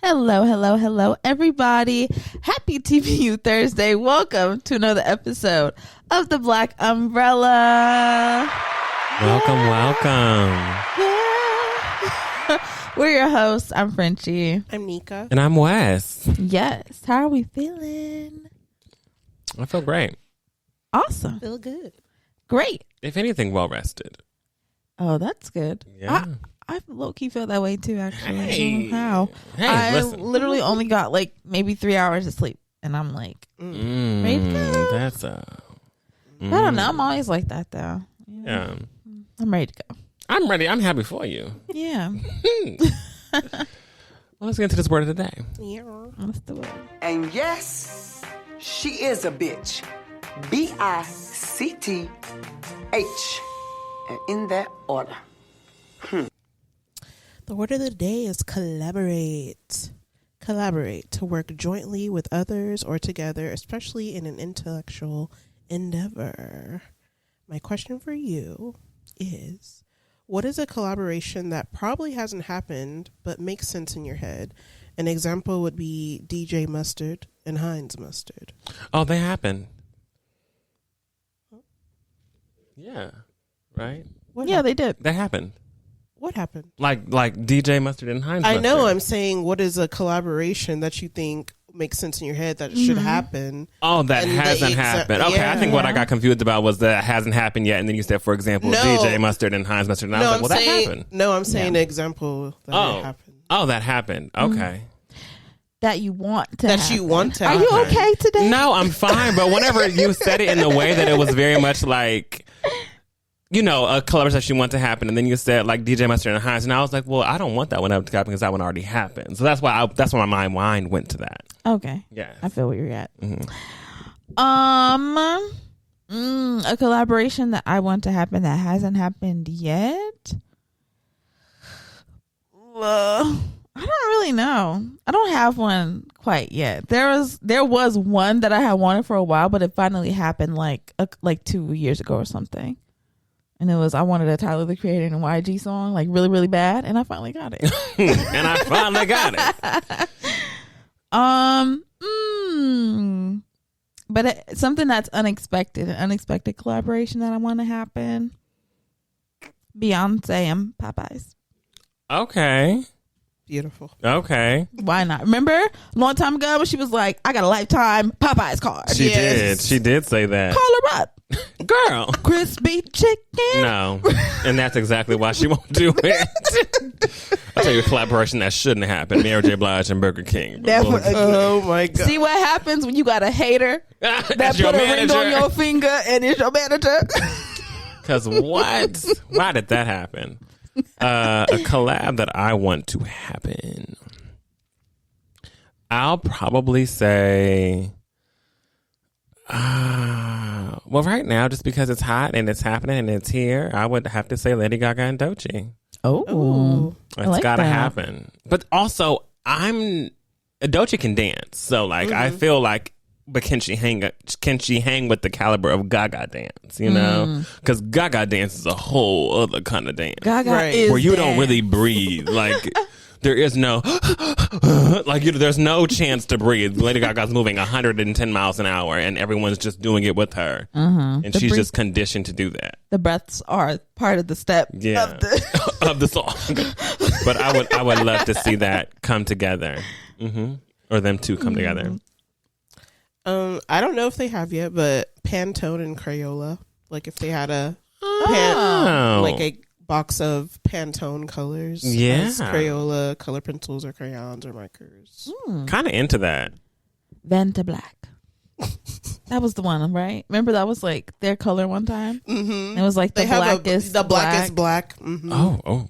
Hello, hello, hello, everybody. Happy TVU Thursday. Welcome to another episode of The Black Umbrella. Welcome, welcome. Yeah. We're your hosts. I'm Frenchie. I'm Nika. And I'm Wes. Yes. How are we feeling? I feel great. Awesome. Feel good. Great. If anything, well rested. Oh, that's good. Yeah. I low-key feel that way too, actually. Hey. How? Hey, I listen. literally only got like maybe 3 hours of sleep. And I'm like, ready to go. That's I don't know. I'm always like that, though. You know? Yeah. I'm ready to go. I'm ready. I'm happy for you. Yeah. Well, let's get into this word of the day. Yeah. That's the word. And yes, she is a bitch. B-I-C-T-H. And in that order. The word of the day is collaborate. Collaborate, to work jointly with others or together, especially in an intellectual endeavor. My question for you is, what is a collaboration that probably hasn't happened but makes sense in your head? An example would be DJ Mustard and Heinz Mustard. Oh, they happened. Yeah. Right? Yeah, they did. They happened. What happened? Like DJ Mustard and Heinz Mustard. I know, I'm saying, what is a collaboration that you think makes sense in your head that should happen? Oh, that And hasn't happened. Okay, I think what I Yeah. got confused about was that it hasn't happened yet. And then you said, for example, No. DJ Mustard and Heinz Mustard. And I was like, well, that happened. No, I'm saying an example that it happened. Oh, that happened. Okay. That you want to That happen. you want to Are happen. you okay today? No, I'm fine. But whenever you said it in the way that it was very much like, you know, a collaboration that you want to happen, and then you said like DJ Mustard and Heinz, and I was like, well, I don't want that one to happen because that one already happened. So that's why my mind went to that. Okay. Yeah. I feel where you're at. Mm-hmm. A collaboration that I want to happen that hasn't happened yet. I don't really know. I don't have one quite yet. There was one that I had wanted for a while, but it finally happened like 2 years ago or something. And it was, I wanted a Tyler the Creator and YG song, like really, really bad. And I finally got it. And I finally got it. But something that's unexpected, an unexpected collaboration that I want to happen. Beyonce and Popeyes. Okay. Beautiful. Okay. Why not? Remember a long time ago when she was like, I got a lifetime Popeyes card. She did. She did say that. Call her up. Girl. Crispy chicken. No. And that's exactly why she won't do it. I'll tell you a collaboration that shouldn't happen. Mary J. Blige and Burger King. Oh my God. See what happens when you got a hater that That's put your a ring manager. on your finger and is your manager. Because what? Why did that happen? A collab that I want to happen. I'll probably say, well, right now, just because it's hot and it's happening and it's here, I would have to say Lady Gaga and Doechii. Oh, It's got to happen. But also, Doechii can dance, so like I feel like, but can she hang with the caliber of Gaga dance? You know, because Gaga dance is a whole other kind of dance. Gaga Right. is Where you dance. don't really breathe. Like there is no there's no chance to breathe. Lady Gaga's moving 110 miles an hour, and everyone's just doing it with her, and she's just conditioned to do that. The breaths are part of the step of the of the song. But I would love to see that come together, or them two come together. I don't know if they have yet, but Pantone and Crayola. Like if they had a box of Pantone colors. Yeah. as Crayola color pencils or crayons or markers. Kind of into that. Vanta Black. That was the one, right? Remember that was like their color one time? Mm-hmm. It was like the blackest black. Mm-hmm. Oh.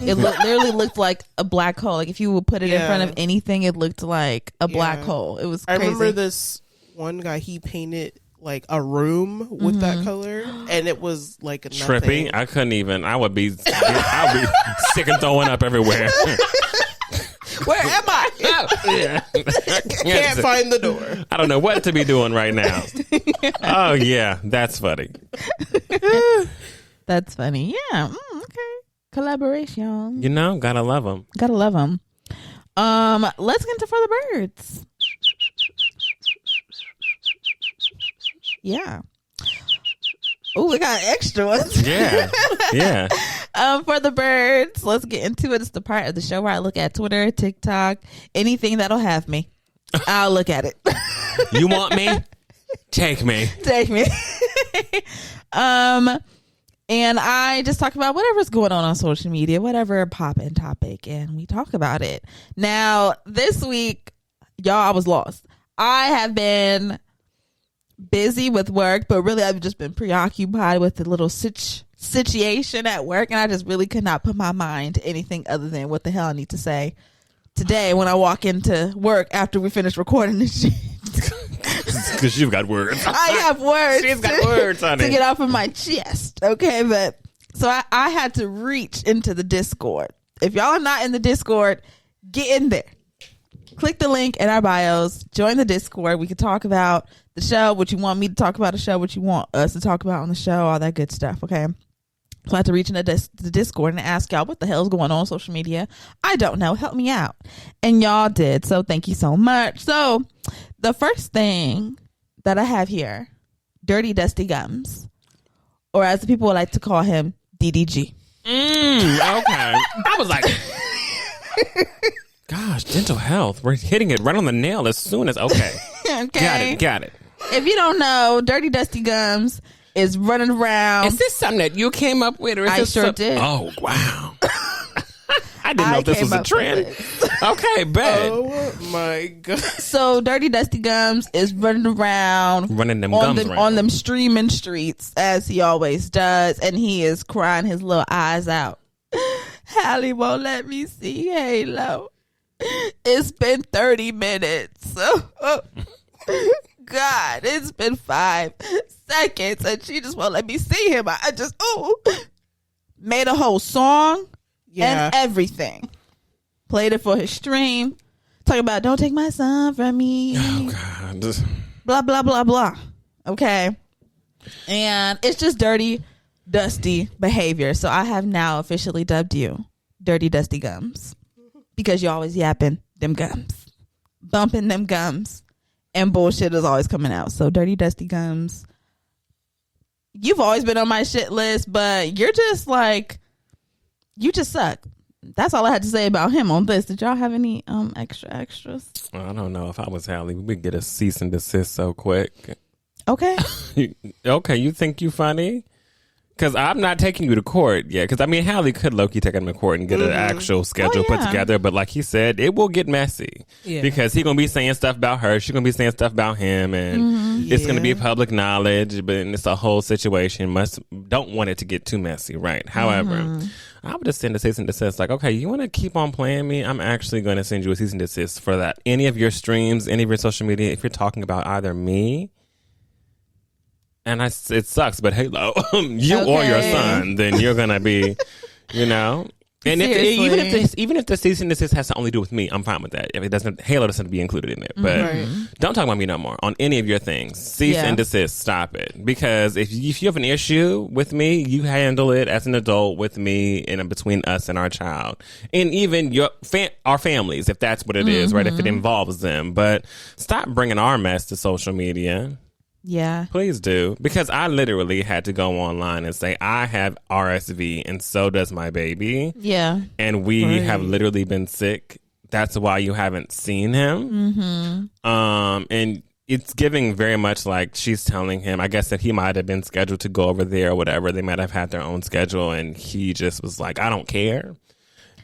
It literally looked like a black hole. Like if you would put it in Yeah. front of anything, it looked like a black Yeah. hole. It was I crazy. remember this one guy, he painted like a room with that color, and it was like a Trippy. I couldn't even. I would be sick and throwing up everywhere. Where am I? Yeah. Can't find the door. I don't know what to be doing right now. Oh yeah, that's funny. That's funny. Yeah. Okay. Collaboration. You know, gotta love them. Gotta love them. Let's get into For the Birds. Yeah. Oh, we got extra ones. Yeah. Yeah. For the birds, let's get into it. It's the part of the show where I look at Twitter, TikTok, anything that'll have me. I'll look at it. You want me? Take me. Take me. And I just talk about whatever's going on social media, whatever poppin' topic, and we talk about it. Now, this week, y'all, I was lost. I have been busy with work, but really I've just been preoccupied with the little situation at work, and I just really could not put my mind to anything other than what the hell I need to say today when I walk into work after we finish recording this shit. Because you've got words. I have words. She's got words, honey. To get off of my chest. Okay, but so I had to reach into the Discord. If y'all are not in the Discord, get in there. Click the link in our bios. Join the Discord. We can talk about the show, what you want me to talk about the show, what you want us to talk about on the show, all that good stuff. Okay. So I had to reach into the Discord and ask y'all what the hell's going on social media. I don't know. Help me out. And y'all did. So thank you so much. So the first thing that I have here, Dirty Dusty Gums, or as the people would like to call him, DDG. Okay. I was like, gosh, dental health. We're hitting it right on the nail as soon as, okay. Okay. Got it. If you don't know, Dirty Dusty Gums is running around. Is this something that you came up with? Or is I this sure did. Oh, wow. I didn't know this was a trend. Okay, bet. Oh my god! So Dirty Dusty Gums is running around, on them streaming streets as he always does, and he is crying his little eyes out. Hallie won't let me see Halo. It's been 30 minutes. God, it's been 5 seconds, and she just won't let me see him. I just made a whole song. Yeah. And everything. Played it for his stream. Talking about, don't take my son from me. Oh, God. Blah, blah, blah, blah. Okay. And it's just dirty, dusty behavior. So I have now officially dubbed you Dirty Dusty Gums. Because you're always yapping them gums. Bumping them gums. And bullshit is always coming out. So Dirty Dusty Gums. You've always been on my shit list, but you're just like... You just suck. That's all I had to say about him on this. Did y'all have any extras? I don't know. If I was Hallie, we'd get a cease and desist so quick. Okay. Okay, you think you funny? Because I'm not taking you to court yet. Because, I mean, Hallie could low-key take him to court and get an actual schedule put together. But like he said, it will get messy. Yeah. Because he's going to be saying stuff about her. She's going to be saying stuff about him. And it's going to be public knowledge. But it's a whole situation. Don't want it to get too messy, right? However, I would just send a cease and desist. Like, okay, you want to keep on playing me? I'm actually going to send you a cease and desist for that. Any of your streams, any of your social media, if you're talking about either me... And it sucks, but Halo, you or your son, then you're gonna be, you know. And even if the cease and desist has to only do with me, I'm fine with that. If it doesn't, Halo doesn't be included in it. But don't talk about me no more on any of your things. Cease and desist. Stop it. Because if you have an issue with me, you handle it as an adult with me and between us and our child, and even our families, if that's what it is, right? If it involves them. But stop bringing our mess to social media. Yeah. Please do. Because I literally had to go online and say, I have RSV and so does my baby. Yeah. And we have literally been sick. That's why you haven't seen him. And it's giving very much like she's telling him, I guess that he might have been scheduled to go over there or whatever. They might have had their own schedule. And he just was like, I don't care.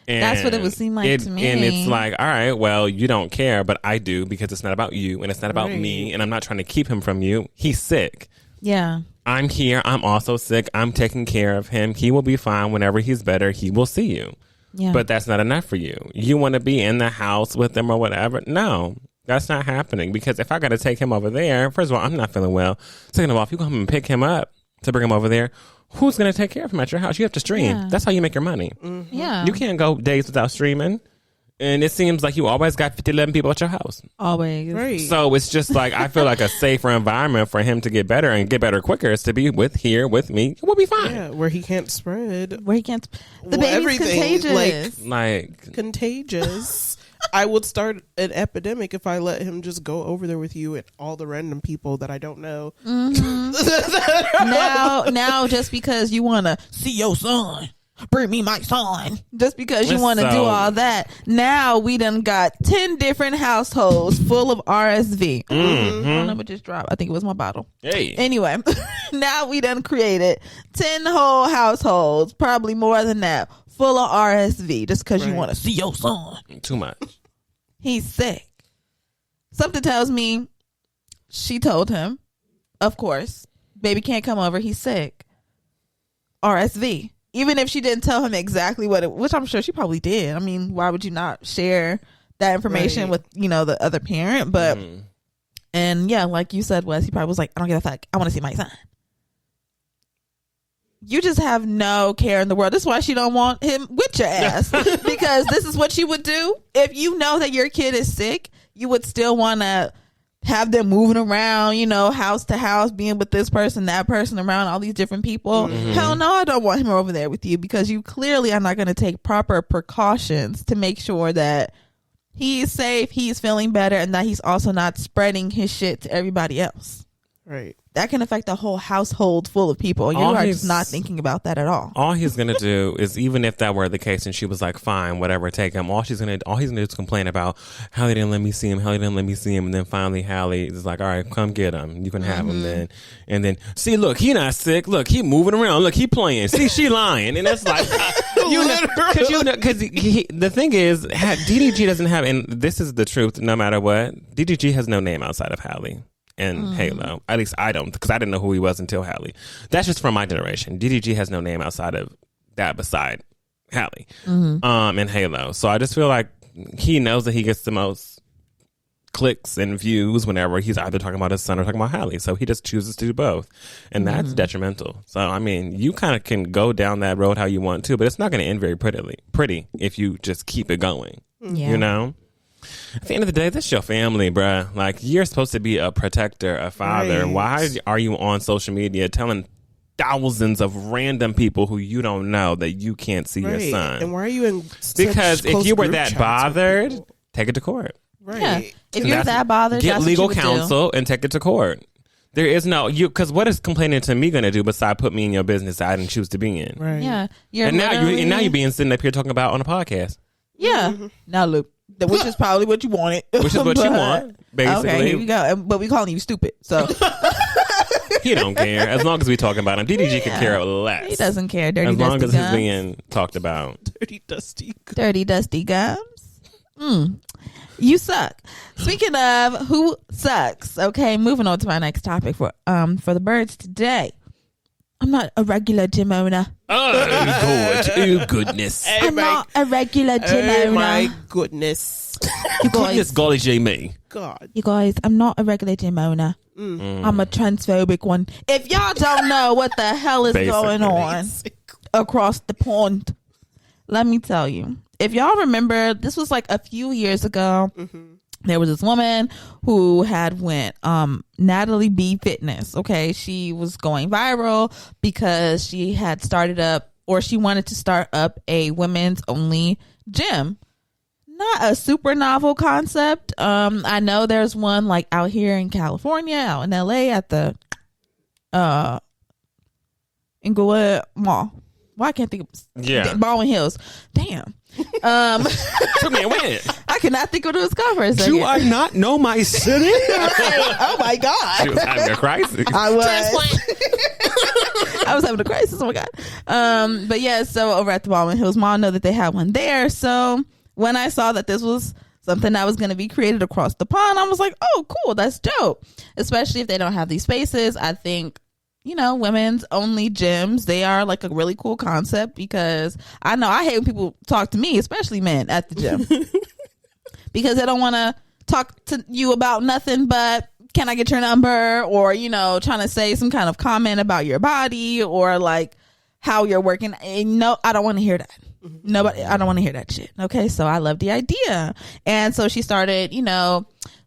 And that's what it would seem like to me. And it's like, all right, well, you don't care, but I do, because it's not about you and it's not about me, and I'm not trying to keep him from you. He's sick. Yeah. I'm here. I'm also sick. I'm taking care of him. He will be fine whenever he's better. He will see you. Yeah. But that's not enough for you. You want to be in the house with him or whatever? No, that's not happening, because if I got to take him over there, first of all, I'm not feeling well. Second of all, if you come and pick him up to bring him over there, who's going to take care of him at your house? You have to stream. Yeah. That's how you make your money. Yeah. You can't go days without streaming. And it seems like you always got 11 people at your house. Always. Right. So it's just like, I feel like a safer environment for him to get better and get better quicker is to be with me. We'll be fine. Yeah, where he can't spread. The baby's contagious. Like contagious. I would start an epidemic if I let him just go over there with you and all the random people that I don't know. Now, just because you want to see your son, bring me my son. Just because you want to do all that, now we done got 10 different households full of RSV. I don't know what just dropped. I think it was my bottle. Hey. Anyway, now we done created 10 whole households, probably more than that, full of RSV just because you want to see your son. Too much. He's sick. Something tells me she told him, of course, baby can't come over. He's sick. RSV. Even if she didn't tell him exactly what it, which I'm sure she probably did. I mean, why would you not share that information with, the other parent? But, and yeah, like you said, Wes, he probably was like, I don't give a fuck. I want to see my son. You just have no care in the world. That's why she don't want him with your ass. Because this is what she would do. If you know that your kid is sick, you would still want to have them moving around, house to house, being with this person, that person, around all these different people. Hell no, I don't want him over there with you, because you clearly are not going to take proper precautions to make sure that he's safe, he's feeling better, and that he's also not spreading his shit to everybody else. Right. That can affect a whole household full of people. You are just not thinking about that at all. All he's gonna do is, even if that were the case and she was like, fine, whatever, take him, all he's gonna do is complain about how they didn't let me see him, and then finally Hallie is like, all right, come get him, you can have him then. And then, see, look, he not sick, look, he moving around, look, he playing, see, she lying. And it's like, because the thing is, DDG doesn't have, and this is the truth, no matter what, DDG has no name outside of Hallie and Halo. At least I don't, because I didn't know who he was until Hallie. That's just from my generation. DDG has no name outside of that beside Hallie and Halo. So I just feel like he knows that he gets the most clicks and views whenever he's either talking about his son or talking about Hallie. So he just chooses to do both. And that's detrimental. So, I mean, you kind of can go down that road how you want to, but it's not going to end very pretty if you just keep it going. Yeah. At the end of the day, this is your family, bruh. Like, you're supposed to be a protector, a father. Right. Why are you on social media telling thousands of random people who you don't know that you can't see your son? And why are you in Because if you were that bothered, take it to court. Right. Yeah. If you're that bothered, get legal counsel and take it to court. There is no, because what is complaining to me going to do besides put me in your business that I didn't choose to be in? Right. Yeah. And now you're being sitting up here talking about on a podcast. Yeah. Now look. Which is probably what you wanted. Which is what you want, basically. Okay, here we go. But we calling you stupid, so. He don't care. As long as we talking about him. DDG can care less. He doesn't care. Dirty, as long dusty as he's being talked about. Dirty, dusty gums. Dirty, dusty gums. You suck. Speaking of who sucks, okay, moving on to my next topic for the birds today. I'm not a regular gym owner. Oh, goodness. I'm not a regular gym owner. Oh, my goodness. You guys, goodness golly gee me. God. You guys, I'm not a regular gym owner. I'm a transphobic one. If y'all don't know what the hell is going on across the pond, let me tell you. If y'all remember, this was like a few years ago. There was this woman who had went Natalie B Fitness. Okay, she was going viral because she had started up, or she wanted to start up, a women's only gym. Not a super novel concept. I know there's one like out here in California, out in LA at the Inglewood Mall. Why can't think of Baldwin Hills? Damn. Took me a minute. I cannot think of what it was called for a second. Do I not know my city? Oh my God. She was having a crisis. I was having a crisis. Oh my God. But yeah, so over at the Baldwin Hills Mall, I know that they had one there. So when I saw that this was something that was going to be created across the pond, I was like, oh, cool. That's dope. Especially if they don't have these spaces. I think, women's only gyms, they are like a really cool concept, because I know I hate when people talk to me, especially men, at the gym because they don't want to talk to you about nothing but, can I get your number? Or, trying to say some kind of comment about your body or like how you're working. And no, I don't want to hear that. I don't want to hear that shit. Okay. So I love the idea. And so she started,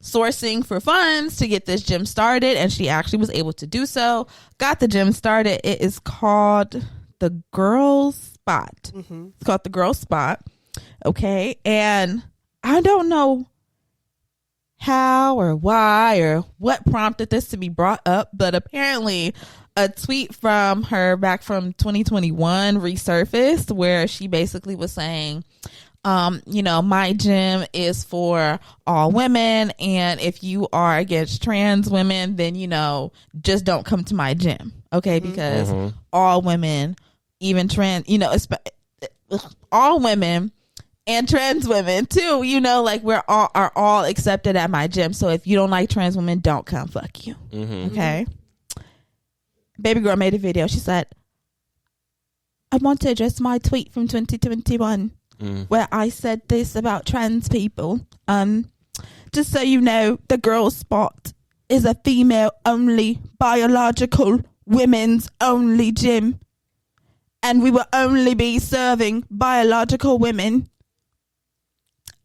sourcing for funds to get this gym started, and she actually was able to do so. Got the gym started. It is called the Girls Spot. It's called the Girls Spot. Okay. And I don't know how or why or what prompted this to be brought up, but apparently a tweet from her back from 2021 resurfaced where she basically was saying, my gym is for all women, and if you are against trans women, then, just don't come to my gym. Okay. Because all women, even trans, all women and trans women too, are all accepted at my gym. So if you don't like trans women, don't come. Fuck you. Okay. Baby girl made a video. She said, I want to address my tweet from 2021 where I said this about trans people. Just so you know, the girl spot is a female only, biological, women's only gym. And we will only be serving biological women.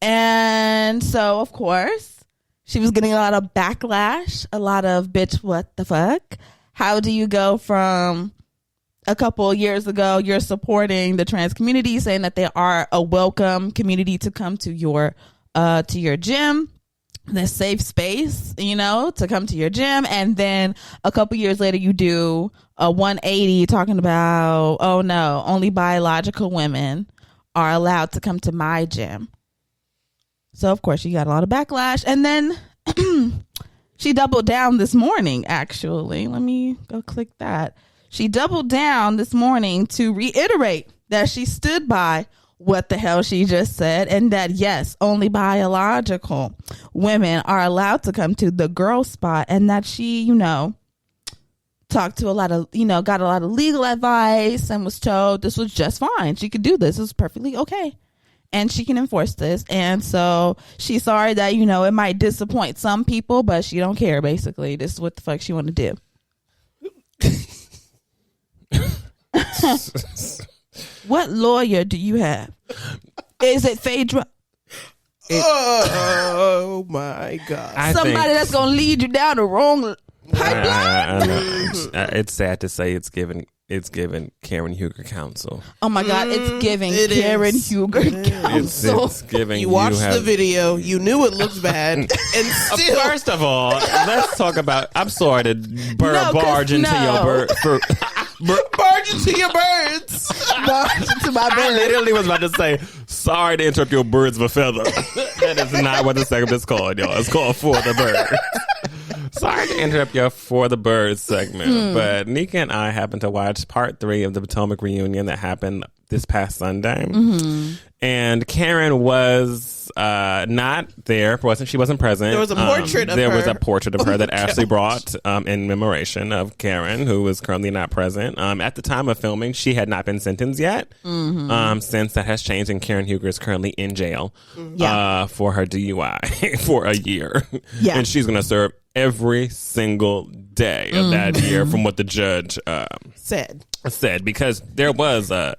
And so, of course, she was getting a lot of backlash, a lot of bitch, what the fuck? How do you go from a couple of years ago, you're supporting the trans community, saying that they are a welcome community to come to your gym, the safe space, to come to your gym. And then a couple years later, you do a 180 talking about, oh no, only biological women are allowed to come to my gym. So, of course, she got a lot of backlash. And then she doubled down this morning, actually. Let me go click that. She doubled down this morning to reiterate that she stood by what the hell she just said, and that, yes, only biological women are allowed to come to the girl spot, and that she, talked to a lot of, got a lot of legal advice and was told this was just fine. She could do this. It was perfectly okay. And she can enforce this. And so she's sorry that, it might disappoint some people, but she don't care, basically. This is what the fuck she want to do. What lawyer do you have? Is it Phaedra? Oh my God. Somebody that's going to lead you down the wrong pipeline? It's sad to say it's given Karen Huger counsel. Oh my God, it's giving Karen Huger counsel. It's giving. You watched the video, you knew it looked bad, and still. First of all, let's talk about. I'm sorry to barge into your bird. Barge into your birds. Barge into my birds. I literally was about to say, sorry to interrupt your birds of a feather. That is not what the segment is called, y'all. It's called For the Bird. Sorry to interrupt your For the Birds segment, but Nika and I happened to watch part 3 of the Potomac reunion that happened this past Sunday. And Karen was not there. She wasn't present. There was a portrait of her. There was a portrait of her that Ashley brought in commemoration of Karen, who is currently not present. At the time of filming, she had not been sentenced yet. Since that has changed, and Karen Huger is currently in jail for her DUI for a year. Yeah. And she's going to serve every single day of that year, from what the judge said, because there was a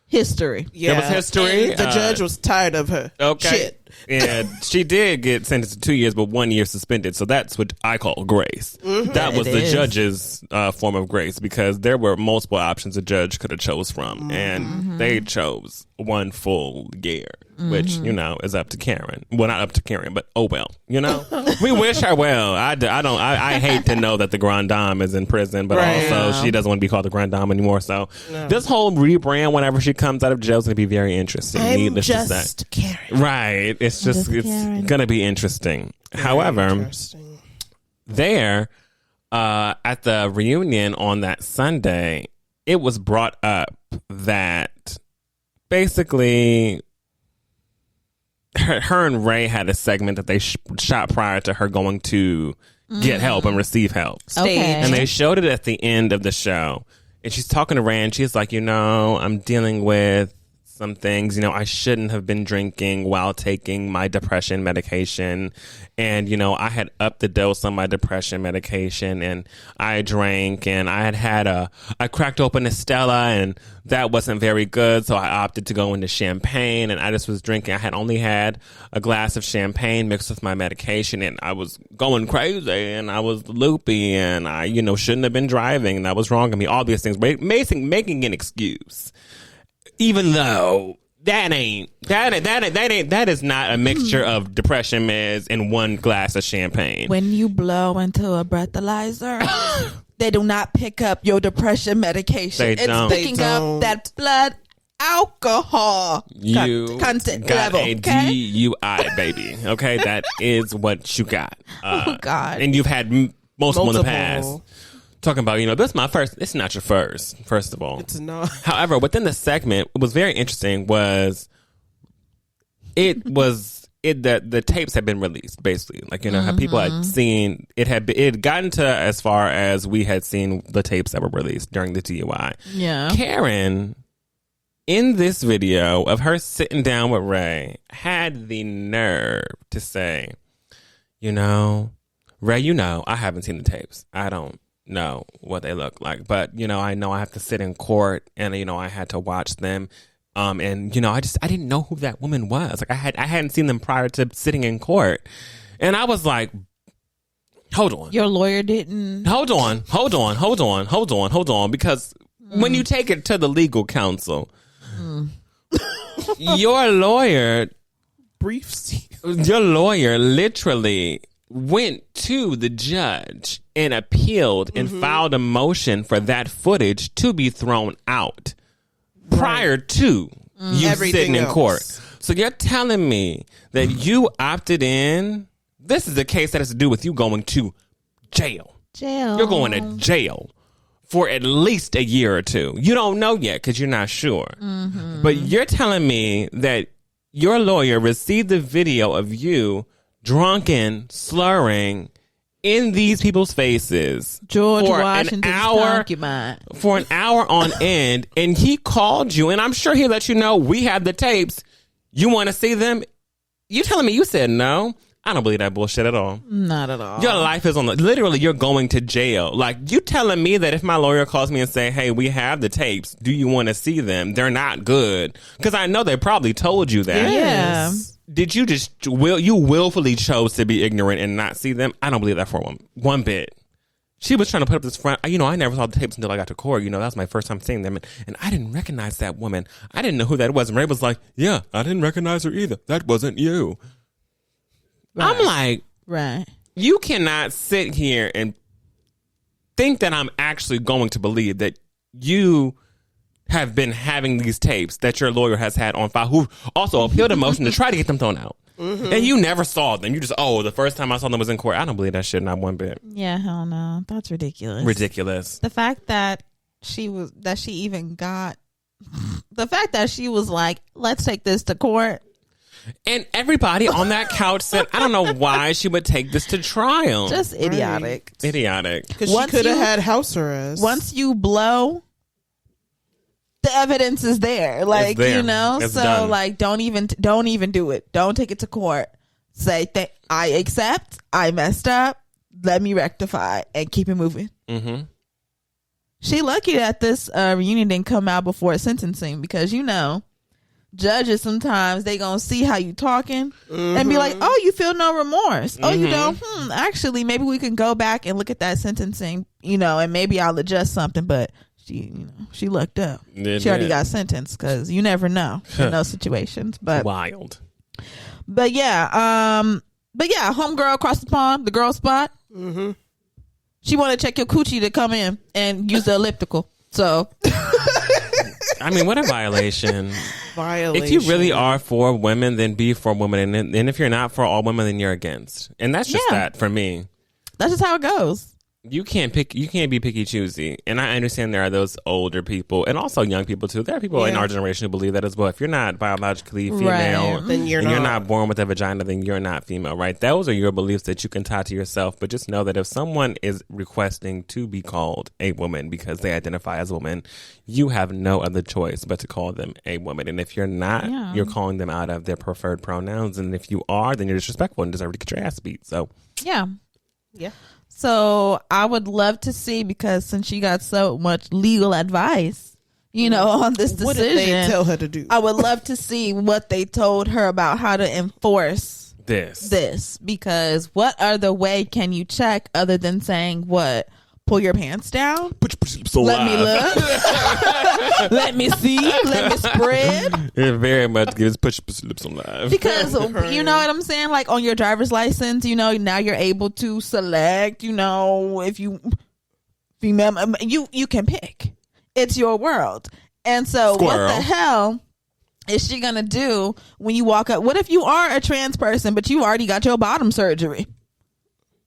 history. Yeah. There was history. And the judge was tired of her. Okay. Shit. And she did get sentenced to 2 years, but 1 year suspended. So that's what I call grace. That was the judge's form of grace, because there were multiple options a judge could have chose from. And they chose 1 full year, which, is up to Karen. Well, not up to Karen, but oh well. We wish her well. I hate to know that the Grand Dame is in prison, but also she doesn't want to be called the Grand Dame anymore. So this whole rebrand, whenever she comes out of jail, is going to be very interesting. I'm just Karen. Right. It's going to be interesting. Very However, there at the reunion on that Sunday, it was brought up that basically her and Ray had a segment that they shot prior to her going to get help and receive help. Okay. And they showed it at the end of the show. And she's talking to Ray, and she's like, I'm dealing with some things. I shouldn't have been drinking while taking my depression medication. And, I had upped the dose on my depression medication, and I drank, and I cracked open a Stella, and that wasn't very good. So I opted to go into champagne, and I just was drinking. I had only had a glass of champagne mixed with my medication, and I was going crazy, and I was loopy, and I, shouldn't have been driving, and that was wrong of me. All these things, making an excuse. Even though that is not a mixture of depression meds and one glass of champagne. When you blow into a breathalyzer, they do not pick up your depression medication. It's picking up that blood alcohol content got level. a DUI, baby. Okay, that is what you got. Oh God! And you've had multiple in the past. Talking about, this is my first. It's not your first of all. It's not. However, within the segment, what was very interesting was the tapes had been released, basically. Like, how people had seen it had gotten to as far as we had seen the tapes that were released during the DUI. Yeah. Karen, in this video of her sitting down with Ray, had the nerve to say, Ray, I haven't seen the tapes. I don't know what they look like, but I know I have to sit in court, and I had to watch them, and I didn't know who that woman was. Like, I hadn't seen them prior to sitting in court, and I was like, hold on, your lawyer didn't. Hold on, because when you take it to the legal counsel, your lawyer literally went to the judge and appealed and filed a motion for that footage to be thrown out prior to you sitting in court. So you're telling me that you opted in? This is a case that has to do with you going to jail. You're going to jail for at least a year or two. You don't know yet because you're not sure. But you're telling me that your lawyer received the video of you drunken, slurring in these people's faces George for Washington's concubine for an hour on end, and he called you, and I'm sure he let you know we have the tapes. You want to see them? You telling me you said no? I don't believe that bullshit at all. Not at all. Your life is literally you're going to jail. Like, you telling me that if my lawyer calls me and say, hey, we have the tapes, do you want to see them? They're not good. Because I know they probably told you that. Yeah. Did you you willfully chose to be ignorant and not see them? I don't believe that for one bit. She was trying to put up this front. I never saw the tapes until I got to court. That was my first time seeing them. And I didn't recognize that woman. I didn't know who that was. And Ray was like, yeah, I didn't recognize her either. That wasn't you. Right. I'm like, right. You cannot sit here and think that I'm actually going to believe that you have been having these tapes that your lawyer has had on file, who also appealed a motion to try to get them thrown out. And you never saw them. You just, the first time I saw them was in court. I don't believe that shit, not one bit. Yeah, hell no. That's ridiculous. Ridiculous. The fact that she was like, let's take this to court. And everybody on that couch said, I don't know why she would take this to trial. Just idiotic. Right. Idiotic. Because she could have had house arrest. Once you blow, the evidence is there. Like, It's so done. like, don't even do it. Don't take it to court. Say, I accept, I messed up, let me rectify, and keep it moving. Mm-hmm. She lucky that this reunion didn't come out before sentencing, because judges sometimes they gonna see how you talking and be like, oh, you feel no remorse. Oh, you don't? Actually, maybe we can go back and look at that sentencing, and maybe I'll adjust something. But she lucked up. She already got sentenced, because you never know in those situations. But wild. But yeah, homegirl across the pond, the girl spot. She want to check your coochie to come in and use the elliptical. So. I mean, what a violation. If you really are for women, then be for women. And if you're not for all women, then you're against. And that's just that for me. That's just how it goes. You can't be picky choosy. And I understand there are those older people and also young people too. There are people in our generation who believe that as well. If you're not biologically female, then you're not born with a vagina, then you're not female, right? Those are your beliefs that you can tie to yourself. But just know that if someone is requesting to be called a woman because they identify as a woman, you have no other choice but to call them a woman. And if you're not, you're calling them out of their preferred pronouns. And if you are, then you're disrespectful and deserve to get your ass beat. So yeah. So I would love to see, because since she got so much legal advice, on this decision, what did they tell her to do? I would love to see what they told her about how to enforce this, because what other way can you check other than saying what pull your pants down. Put your lips on Let me live. look. Let me see. Let me spread. It very much gives put your lips on live. Because you know what I'm saying? Like on your driver's license, you know, now you're able to select, you know, if you female, you can pick. It's your world. And so Squirrel. what the hell is she gonna do when you walk up? What if you are a trans person, but you already got your bottom surgery?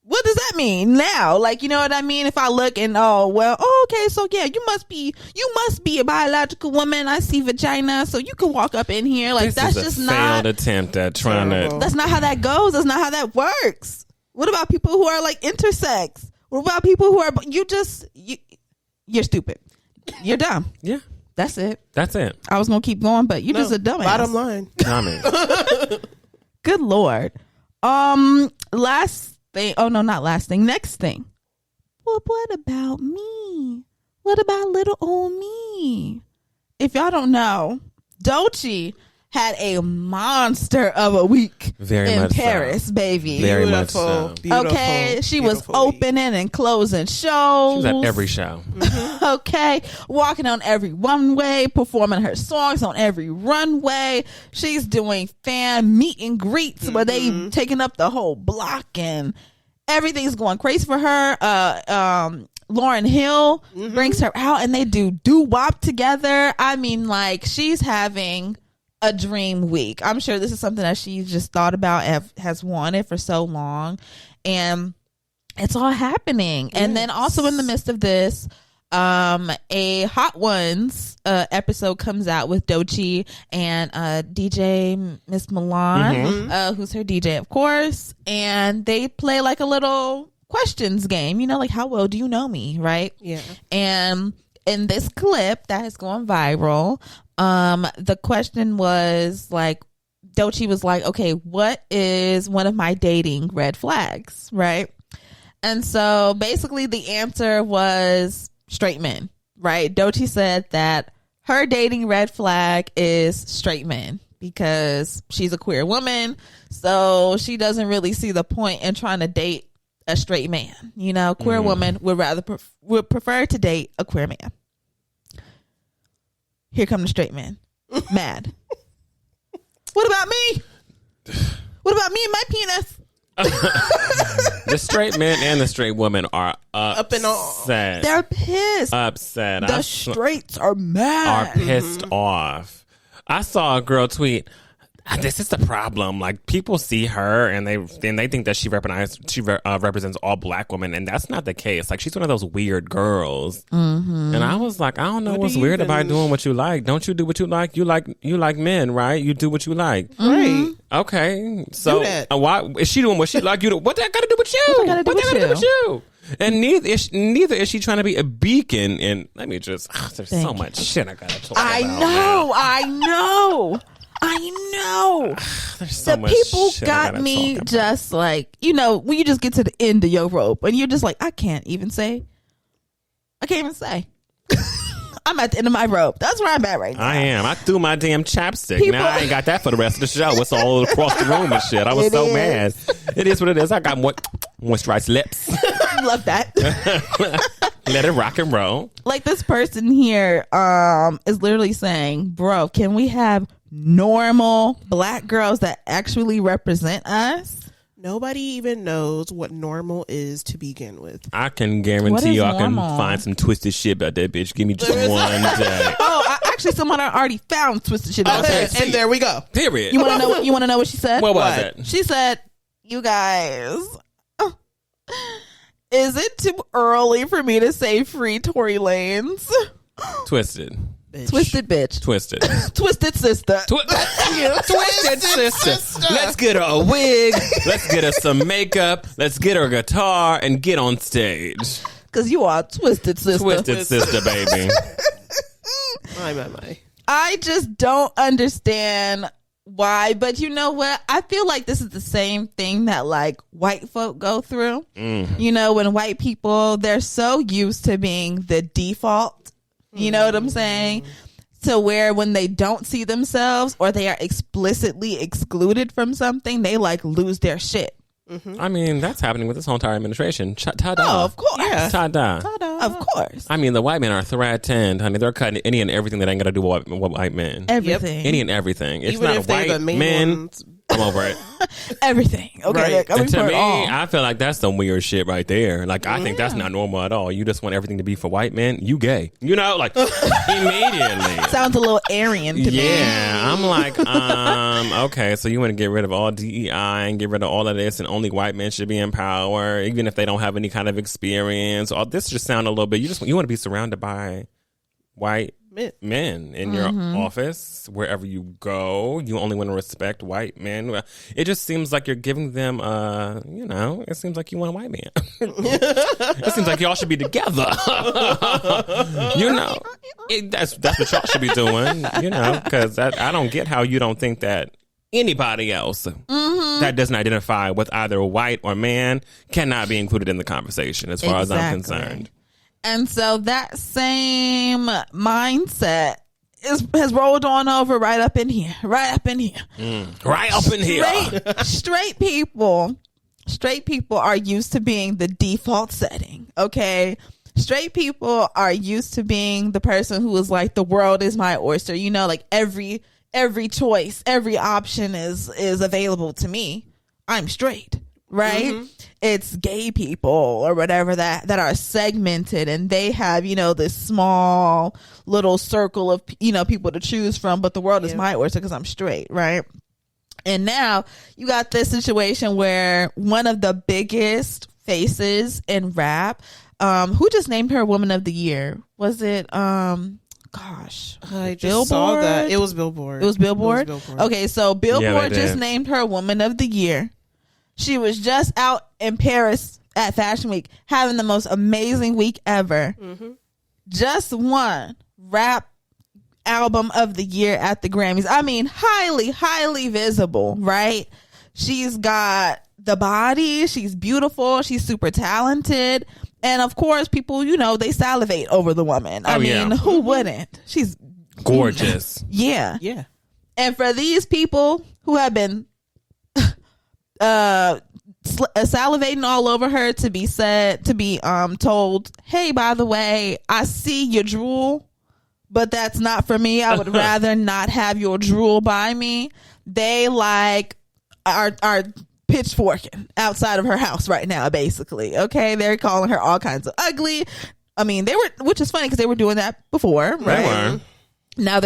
What does that mean now? Like, you know what I mean? If I look and okay, so yeah, you must be a biological woman. I see vagina, so you can walk up in here. Like, This that's is just a not. failed attempt at trying to. That's not how that goes. That's not how that works. What about people who are like intersex? What about people who are you're stupid. You're dumb. Yeah, That's it. that's it. I was gonna keep going, but you're just a dumbass. Bottom line. Comment. Good Lord. Last thing. Oh no, not last thing. Next thing. Well, what about me? What about little old me? If y'all don't know, Doechii had a monster of a week Very in much so. Paris, baby. Very much so. Beautiful, Okay, she was beautiful week. opening and closing shows. She was at every show. Okay, walking on every runway, performing her songs on every runway. She's doing fan meet and greets where they taking up the whole block and everything's going crazy for her. Lauryn Hill brings her out and they do doo-wop together. I mean, like, she's having a dream week. I'm sure this is something that she just thought about and has wanted for so long, and it's all happening. Yes. And then also in the midst of this, a Hot Ones episode comes out with Doechii and DJ Miss Milan, who's her DJ, of course, and they play like a little questions game, you know, like, how well do you know me, right? Yeah. And in this clip that has gone viral, the question was like, Doechii was like, okay, what is one of my dating red flags, right? And so basically the answer was straight men, right? Doechii said that her dating red flag is straight men because she's a queer woman, so she doesn't really see the point in trying to date a straight man. You know, queer woman would prefer to date a queer man. Here come the straight man. Mad. What about me? What about me and my penis? The straight men and the straight women are Up and all. upset. They're pissed. Upset. The straights are mad. Are pissed off. I saw a girl tweet, this is the problem. Like, people see her and they think that she represents all black women, and that's not the case. Like, she's one of those weird girls. And I was like, I don't know what's weird about doing what you like. Don't you do what you like? You like men, right? You do what you like, Right. Okay, so Do that. why is she doing what she like? What that got to do with you? What that gotta do with you? And neither is she trying to be a beacon. And let me just, there's Thank so you. much shit I gotta talk I about. know. There's so The much people shit I got gotta me talk about. just like, you know, when you just get to the end of your rope and you're just like, I can't even say. I'm at the end of my rope. That's where I'm at right now. I am. I threw my damn chapstick. People- Now I ain't got that for the rest of the show. It's all across the room and shit. I was It so is. mad. It is what it is. I got moisturized lips. Love that. Let it rock and roll. Like, this person here is literally saying, bro, can we have normal black girls that actually represent us? Nobody even knows what normal is to begin with. I can What guarantee is you I can normal? find some twisted shit about that bitch. Give me just one day. Actually, someone already found twisted shit about Okay, that. and there we go. Period. You want to know? You want to know what she said? What was it? She said, "You guys, is it too early for me to say free Tory Lanez? Twisted. Bitch. Twisted bitch, Twisted. twisted sister." Twisted sister. Let's get her a wig. Let's get her some makeup. Let's get her a guitar and get on stage. Because you are a twisted sister. Twisted sister, baby. My. I just don't understand why, but you know what? I feel like this is the same thing that like white folk go through. You know, when white people, they're so used to being the default. You know what I'm saying? To where when they don't see themselves or they are explicitly excluded from something, they like lose their shit. I mean, that's happening with this whole entire administration. Ta-da. Oh, of course. Yeah. Ta-da. Of course. I mean, the white men are threatened, honey. They're cutting any and everything that ain't got to do with white men. Everything. Any and everything. It's Even not if they're white the main men. ones. I'm over it. Everything. Okay. Right. Look, I'm And to for it me, all. I feel like that's some weird shit right there. Like, I think that's not normal at all. You just want everything to be for white men. You gay. You know, like, immediately. Sounds a little Aryan to me. Yeah, I'm like, okay, so you want to get rid of all DEI and get rid of all of this, and only white men should be in power, even if they don't have any kind of experience. All this just sound a little bit. You want to be surrounded by white men in your office, wherever you go. You only want to respect white men. It just seems like you're giving them, it seems like you want a white man. It seems like y'all should be together. That's what y'all should be doing, because I don't get how you don't think that anybody else that doesn't identify with either white or man cannot be included in the conversation, as far as I'm concerned. And so that same mindset has rolled on over right up in here. Right up in here. Straight people are used to being the default setting. Okay. Straight people are used to being the person who is like, the world is my oyster. Like every choice, every option is available to me. I'm straight. Right? It's gay people or whatever that are segmented, and they have, this small little circle of, people to choose from, but the world is my oyster because I'm straight. Right? And now you got this situation where one of the biggest faces in rap, who just named her Woman of the Year? Was it, I just Billboard? Saw that. It was Billboard. Okay. So Billboard just named her Woman of the Year. She was just out in Paris at Fashion Week having the most amazing week ever. Just won Rap Album of the Year at the Grammys. I mean, highly, highly visible, right? She's got the body. She's beautiful. She's super talented. And of course, people, they salivate over the woman. I mean, who wouldn't? She's gorgeous. Yeah. And for these people who have been salivating all over her to be told, hey, by the way, I see your drool, but that's not for me. I would rather not have your drool by me. They are pitchforking outside of her house right now, basically. Okay, they're calling her all kinds of ugly. I mean, which is funny because they were doing that before, right? They were. Now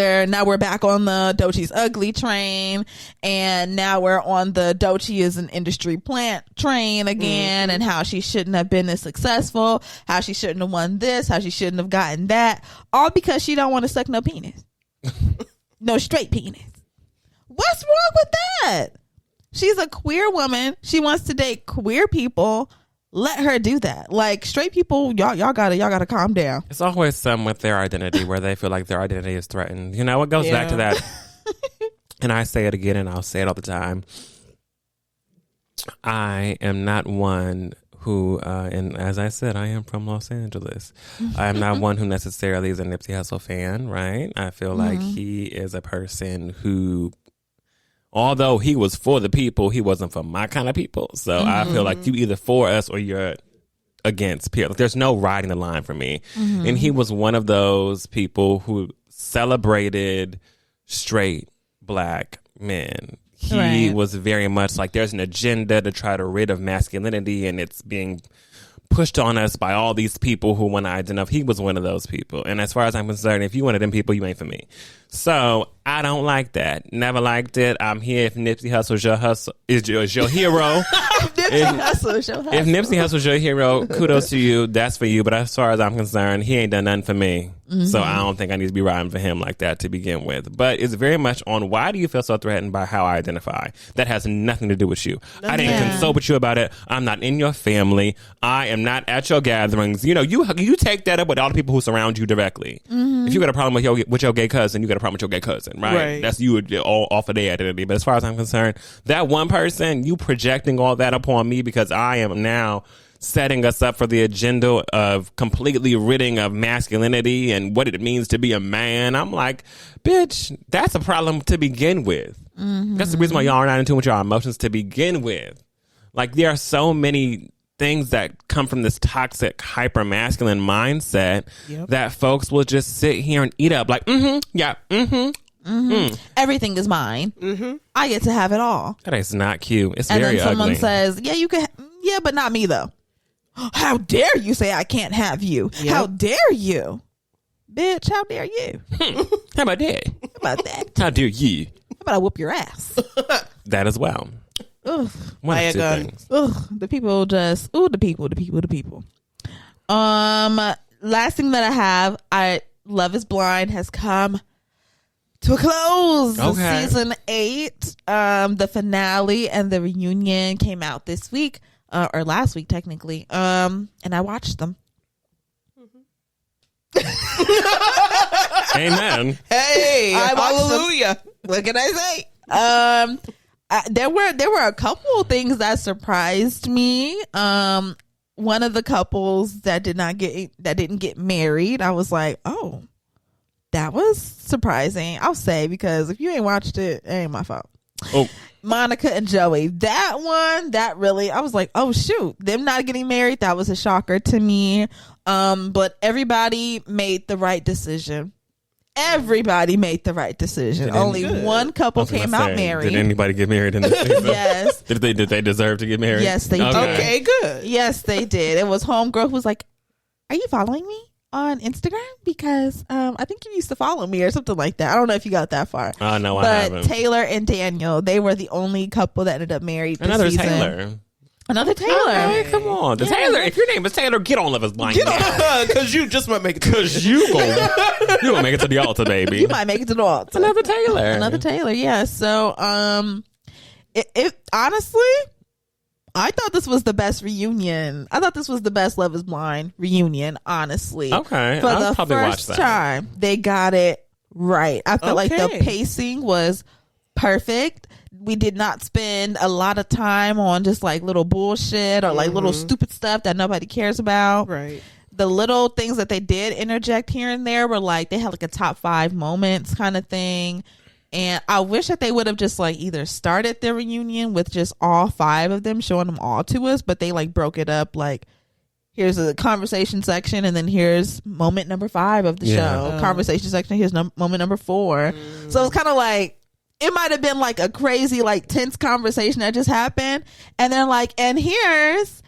we're back on the Doechii's ugly train, and now we're on the Doechii is an industry plant train again, and how she shouldn't have been as successful, how she shouldn't have won this, how she shouldn't have gotten that, all because she don't want to suck no penis. No straight penis. What's wrong with that? She's a queer woman. She wants to date queer people. Let her do that. Like, straight people, y'all gotta calm down. It's always some with their identity where they feel like their identity is threatened. It goes back to that. And I say it again, and I'll say it all the time. I am not one who, and as I said, I am from Los Angeles. I am not one who necessarily is a Nipsey Hussle fan, right? I feel like he is a person who, although he was for the people, he wasn't for my kind of people. So I feel like you either for us or you're against people. There's no riding the line for me. And he was one of those people who celebrated straight black men. He was very much like, there's an agenda to try to rid of masculinity, and it's being pushed on us by all these people who want to identify. He was one of those people. And as far as I'm concerned, if you one of them people, you ain't for me. So I don't like that. Never liked it. I'm here if Nipsey Hussle is your hero. If Nipsey Hussle's your hero, kudos to you. That's for you. But as far as I'm concerned, he ain't done nothing for me. So I don't think I need to be riding for him like that to begin with. But it's very much on, why do you feel so threatened by how I identify? That has nothing to do with you. I didn't consult with you about it. I'm not in your family. I am not at your gatherings. You take that up with all the people who surround you directly. If you got a problem with your gay cousin, you got a problem with your gay cousin, right? That's you all off of their identity. But as far as I'm concerned, that one person, you projecting all that upon me because I am now setting us up for the agenda of completely ridding of masculinity and what it means to be a man. I'm like, bitch, that's a problem to begin with. That's the reason why y'all are not in tune with your emotions to begin with. Like, there are so many things that come from this toxic, hyper masculine mindset that folks will just sit here and eat up. Like, everything is mine. I get to have it all. That is not cute. It's and very then someone ugly. says, yeah, you can. Yeah, but not me though. How dare you say I can't have you? Yep. How dare you, bitch? How dare you? How about that? How about that? How dare you? How about I whoop your ass? That as well. Ugh. One Buy of a two gun. things. Ugh, the people just the people. Last thing that I have, Love is Blind has come to a close. Okay. Season 8, the finale and the reunion came out this week, or last week technically. And I watched them. Amen. Hey, I watched them. hallelujah. What can I say? There were a couple things that surprised me. One of the couples that didn't get married, I was like, oh, that was surprising. I'll say, because if you ain't watched it ain't my fault. Oh, Monica and Joey, that one, that really, I was like, oh shoot, them not getting married, that was a shocker to me. But everybody made the right decision. Everybody made the right decision. Only one couple came out married. Did anybody get married in this season? Yes. Did they deserve to get married? Yes, they did. Okay, good. Yes, they did. It was homegirl who was like, are you following me on Instagram? Because I think you used to follow me or something like that. I don't know if you got that far. Oh, no, I but haven't. Taylor and Daniel, they were the only couple that ended up married this Another season. Taylor. Another Taylor. Okay, come on. The Taylor, if your name is Taylor, get on Love is Blind. Because you just might make it. Because you gonna make it to the altar, baby. You might make it to the altar. Another Taylor. Another Taylor, yeah. So, it honestly, I thought this was the best reunion. I thought this was the best Love is Blind reunion, honestly. Okay, For I'll the probably watch first that. time, they got it right. I felt like the Okay. pacing was perfect. We did not spend a lot of time on just like little bullshit or like little stupid stuff that nobody cares about. Right. The little things that they did interject here and there were like, they had like a top 5 moments kind of thing. And I wish that they would have just like either started their reunion with just all 5 of them, showing them all to us, but they like broke it up. Like, here's a conversation section, and then here's moment number 5 of the show. Conversation section, here's moment number 4. So it's kind of like, it might have been like a crazy, like tense conversation that just happened. And they're like, and here's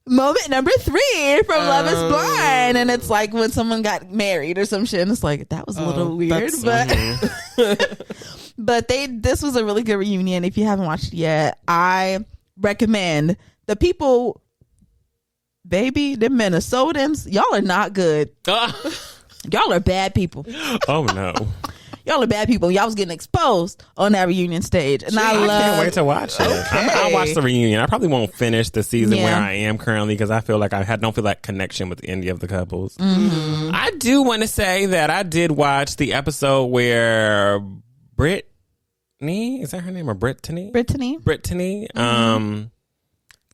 moment number 3 from Love is Blind. And it's like when someone got married or some shit. And it's like, that was a little weird. But but this was a really good reunion. If you haven't watched it yet, I recommend. The people, baby, the Minnesotans, y'all are not good. Y'all are bad people. Oh, no. Y'all are bad people. Y'all was getting exposed on that reunion stage. And I can't wait to watch it. I'll watch the reunion. I probably won't finish the season where I am currently because I feel like don't feel that connection with any of the couples. I do want to say that I did watch the episode where Brittany, is that her name, or Brittany? Brittany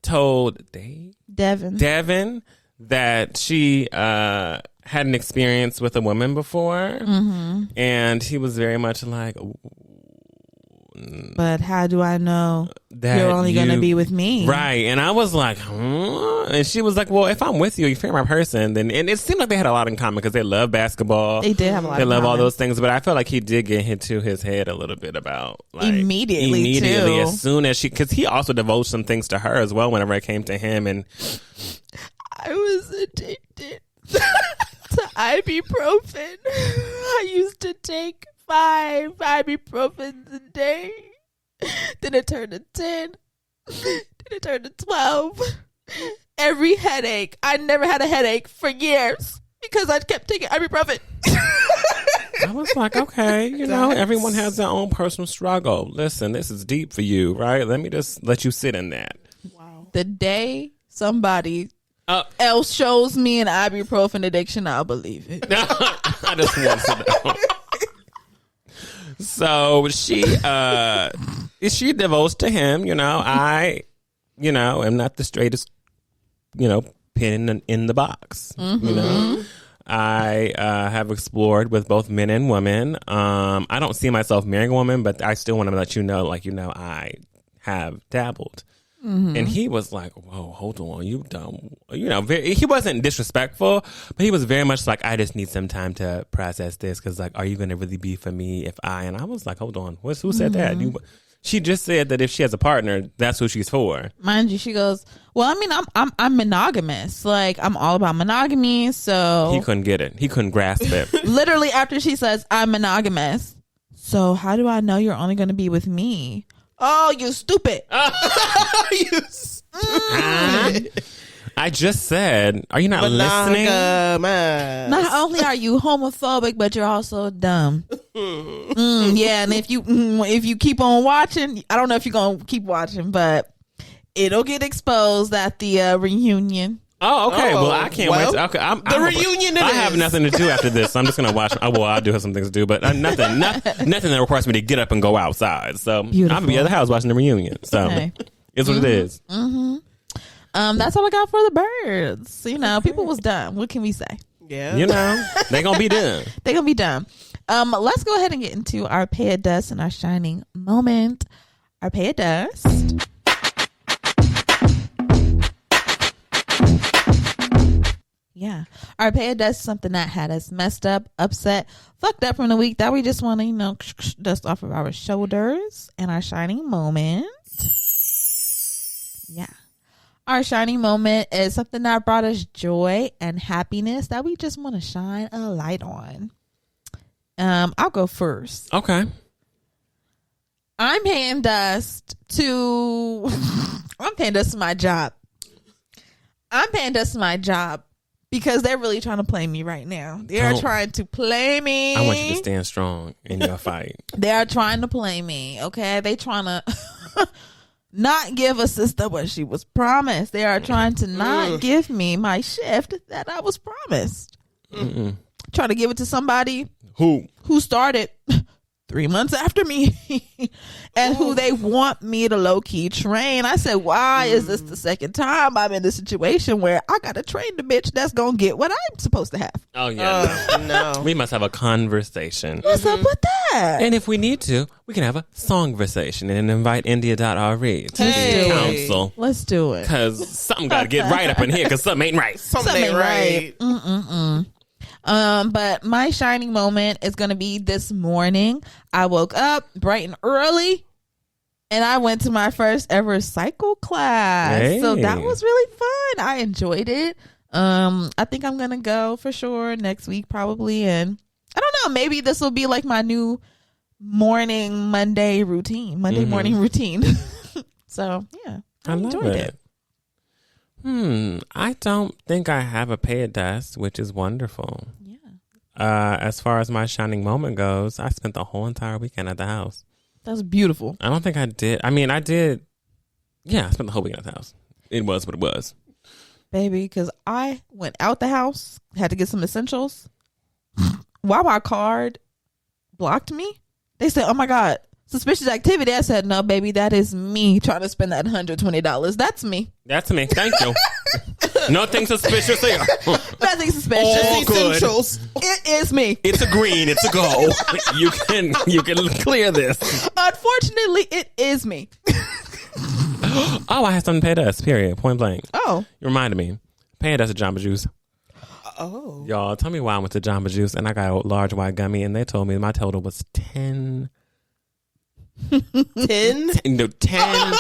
told Devin that she had an experience with a woman before, and he was very much like, but how do I know that you're only going to be with me? Right. And I was like, huh? And she was like, well, if I'm with you, you're my person. Then, and it seemed like they had a lot in common because they love basketball. They did have a lot They in love all common. those things. But I felt like he did get into his head a little bit about like Immediately too. as soon as because he also divulged some things to her as well whenever it came to him. And I was addicted to ibuprofen. I used to take 5 ibuprofens a day. Then it turned to 10. Then it turned to 12. Every headache. I never had a headache for years because I kept taking ibuprofen. I was like, okay, everyone has their own personal struggle. Listen, this is deep for you, right? Let me just let you sit in that. Wow. The day somebody else shows me an ibuprofen addiction, I'll believe it. I just want to know. So she divulged to him, I, am not the straightest, pin in the box. I have explored with both men and women. I don't see myself marrying a woman, but I still want to let you know, I have dabbled. And he was like, whoa, hold on, you dumb. You know, he wasn't disrespectful, but he was very much like, I just need some time to process this because, like, are you going to really be for me if I... And I was like, hold on, who said that? She just said that if she has a partner, that's who she's for. Mind you, she goes, well, I mean, I'm monogamous. Like, I'm all about monogamy, so... He couldn't get it. He couldn't grasp it. Literally after she says, I'm monogamous. So how do I know you're only going to be with me? Oh, you stupid. You stupid. I just said, are you not listening? Not only are you homophobic, but you're also dumb. Yeah, and if you keep on watching, I don't know if you're going to keep watching, but it'll get exposed at the reunion. Oh, okay. Well, I can't wait. Okay, the reunion. I have nothing to do after this. So I'm just gonna watch. Oh, well, I do have some things to do, but nothing that requires me to get up and go outside. So I'm gonna be at the house watching the reunion. So it's what it is. That's all I got for the birds. You know, people was dumb. What can we say? Yeah, you know, they gonna be done. They gonna be done. Let's go ahead and get into our pay of dust and our shining moment. Our pay of dust. Yeah. Our pay of dust is something that had us messed up, upset, fucked up from the week that we just want to, you know, dust off of our shoulders. And our shining moment. Yeah. Our shining moment is something that brought us joy and happiness that we just want to shine a light on. I'll go first. Okay. I'm paying dust to my job. I'm paying dust to my job. Because they're really trying to play me right now. They are trying to play me. I want you to stand strong in your fight. They are trying to play me, okay? They trying to not give a sister what she was promised. They are trying to not give me my shift that I was promised. Trying to give it to somebody who started 3 months after me and who they want me to low-key train. I said, why is this the second time I'm in this situation where I gotta train the bitch that's gonna get what I'm supposed to have? Oh yeah, no. We must have a conversation. What's up with that? And if we need to, we can have a songversation and invite India.re to the council. Let's do it. Because something gotta get right up in here because something ain't right. Something ain't right. But my shining moment is going to be this morning. I woke up bright and early and I went to my first ever cycle class. Hey. So that was really fun. I enjoyed it. I think I'm going to go for sure next week probably. And I don't know, maybe this will be like my new Monday morning routine. So yeah, I enjoyed it. I don't think I have a pay of dust, which is wonderful. Yeah. As far as my shining moment goes, I spent the whole entire weekend at the house. That's beautiful. I don't think I did. I mean, I did. Yeah, I spent the whole weekend at the house. It was what it was. Baby, because I went out the house, had to get some essentials. While my card blocked me, they said, oh my God, suspicious activity. I said, no, baby, that is me trying to spend that $120. That's me. That's me. Thank you. Nothing suspicious here. Nothing suspicious. All good. Essentials. It is me. It's a green. It's a go. You can clear this. Unfortunately, it is me. Oh, I had something paid us. Period. Point blank. Oh, You reminded me. Paying us at Jamba Juice. Oh, Y'all, tell me why I went to Jamba Juice and I got a large white gummy and they told me my total was 10. 10? No, 10.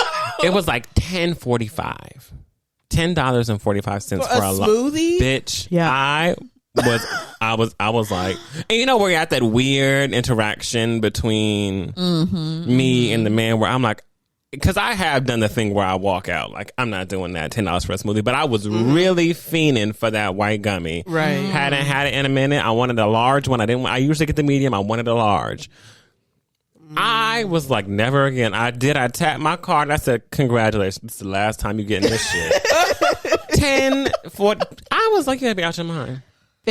It was like $10.45. $10.45 for a smoothie. Bitch, Yeah. I was like, and you know where you're at that weird interaction between me and the man where I'm like, because I have done the thing where I walk out like I'm not doing that $10 for a smoothie, but I was really fiending for that white gummy. Right. Hadn't had it in a minute. I wanted a large one. I usually get the medium. I wanted a large. I was like, never again. I tapped my card and I said, congratulations. This is the last time you're getting this shit. 10, 40. I was like, you gotta be out your mind.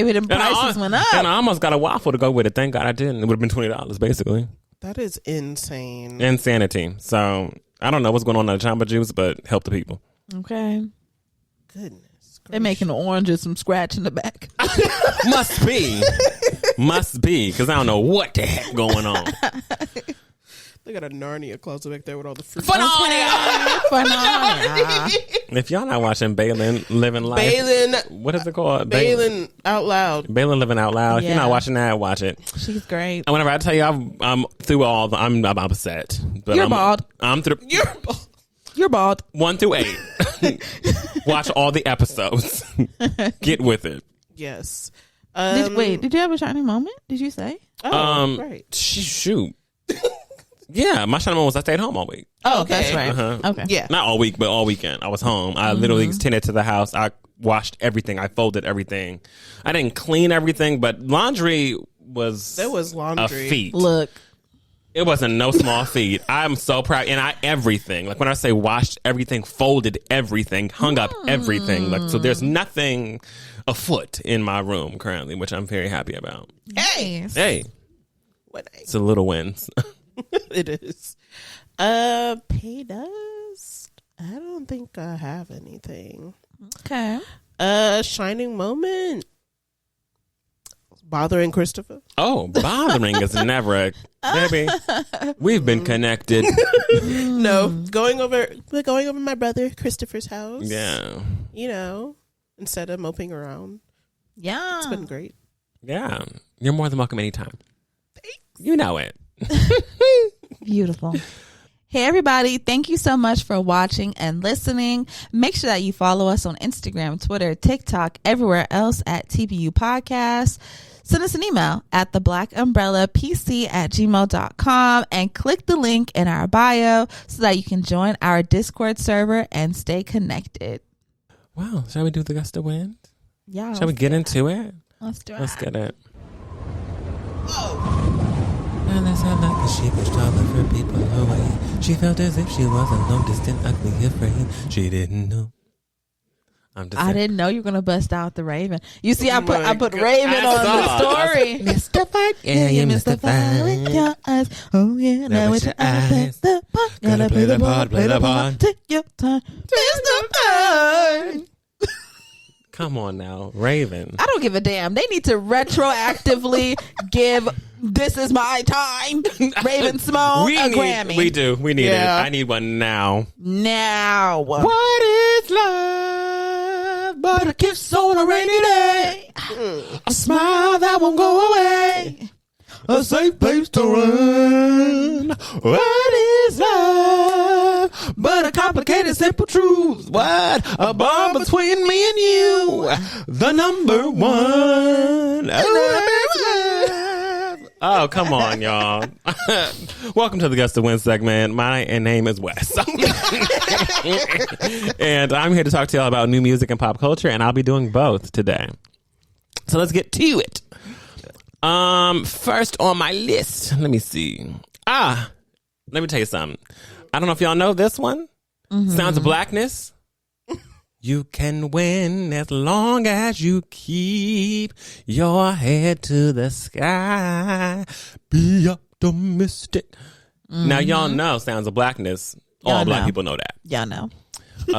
baby, the prices went up. And I almost got a waffle to go with it. Thank God I didn't. It would have been $20 basically. That is insane. Insanity. So I don't know what's going on at Jamba Juice, but help the people. Okay. Goodness. They're making oranges some scratch in the back. Must be. Because I don't know what the heck going on. They got a Narnia closet back there with all the fruit. If y'all not watching Balin Living Life, what is it called? Balin Out Loud. Balin Living Out Loud. Yeah. If you're not watching that, watch it. She's great. And whenever I tell you I'm through all, I'm upset. But You're bald. I'm through. You're bald. 1 through 8. Watch all the episodes. Get with it. Yes. Did you have a shining moment? Did you say? Right. Shoot. Yeah, my shining moment was I stayed home all week. Oh, Okay. that's right. Uh-huh. Okay. Yeah. Not all week, but all weekend. I was home. I literally tended to the house. I washed everything. I folded everything. I didn't clean everything, but laundry was There was laundry. a feat. Look. It wasn't no small feat. I'm so proud. And everything. Like when I say washed everything, folded everything, hung up everything. Like, so there's nothing afoot in my room currently, which I'm very happy about. Nice. Hey, What it's a little wins. it is. Pay dust. I don't think I have anything. Okay. Shining moment. Bothering Christopher. Oh, bothering is never a baby. We've been connected. No, going over my brother Christopher's house. Yeah. You know, instead of moping around. Yeah. It's been great. Yeah. You're more than welcome anytime. Thanks. You know it. Beautiful. Hey, everybody. Thank you so much for watching and listening. Make sure that you follow us on Instagram, Twitter, TikTok, everywhere else at TBU Podcast. Send us an email at theblackumbrellapc@gmail.com and click the link in our bio so that you can join our Discord server and stay connected. Wow. Shall we do the gust of wind? Yeah. Shall we get into it? Let's do it. Let's get it. And that's how like she pushed all of her people away. She felt as if she was alone, distant, ugly, afraid. She didn't know. I didn't know you were gonna bust out the Raven. You see, I put God. Raven on the story. Mystified, yeah, you're mystified with your eyes. Oh yeah, now with your eyes. The part, Gotta play the part, play the part. Take your time, mystified. Come on now, Raven. I don't give a damn. They need to retroactively give "This Is My Time" Raven Simone a Grammy. We do. We need Yeah. it. I need one now. Now, What is love but a kiss on a rainy day? A smile that won't go away. A safe place to run. What is love but a complicated, simple truth? What? A bond between me and you. The number one. Oh, come on, y'all. Welcome to the Gust of Wind segment. My name is Wes. And I'm here to talk to y'all about new music and pop culture, and I'll be doing both today. So let's get to it. First on my list, let me see. Let me tell you something. I don't know if y'all know this one. Sounds of Blackness. You can win as long as you keep your head to the sky. Be optimistic. Now, y'all know Sounds of Blackness. All Y'all black know. people know that. y'all know.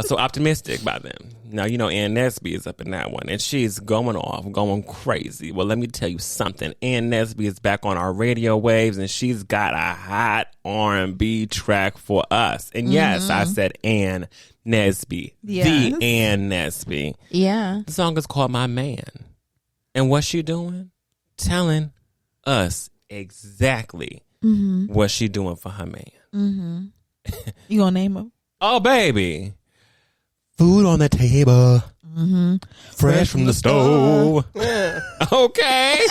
So Optimistic by them. Now, you know, Nesby is up in that one, and she's going off, going crazy. Well, let me tell you something. Nesby is back on our radio waves, and she's got a hot R&B track for us. And yes, I said Nesby. Yes. The Nesby. Yeah. The song is called My Man. And what's she doing? Telling us exactly what she doing for her man. You gonna name him? Oh, baby. Food on the table. Fresh from the stove. Okay.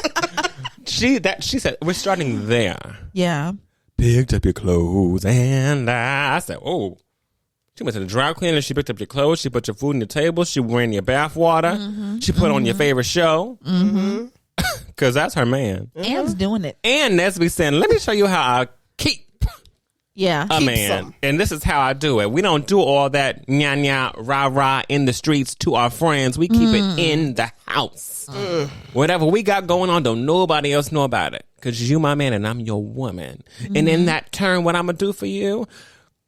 She said, we're starting there. Yeah. Picked up your clothes, and I said, oh. She went to the dry cleaner. She picked up your clothes. She put your food on your table. She ran your bath water. She put on your favorite show. Because that's her man. Ann's doing it. And Nesby saying, let me show you how I keep Yeah. a man. And this is how I do it. We don't do all that nya rah rah in the streets to our friends. We keep it in the house. Whatever we got going on, don't nobody else know about it. Because you my man and I'm your woman. And in that turn, what I'm going to do for you,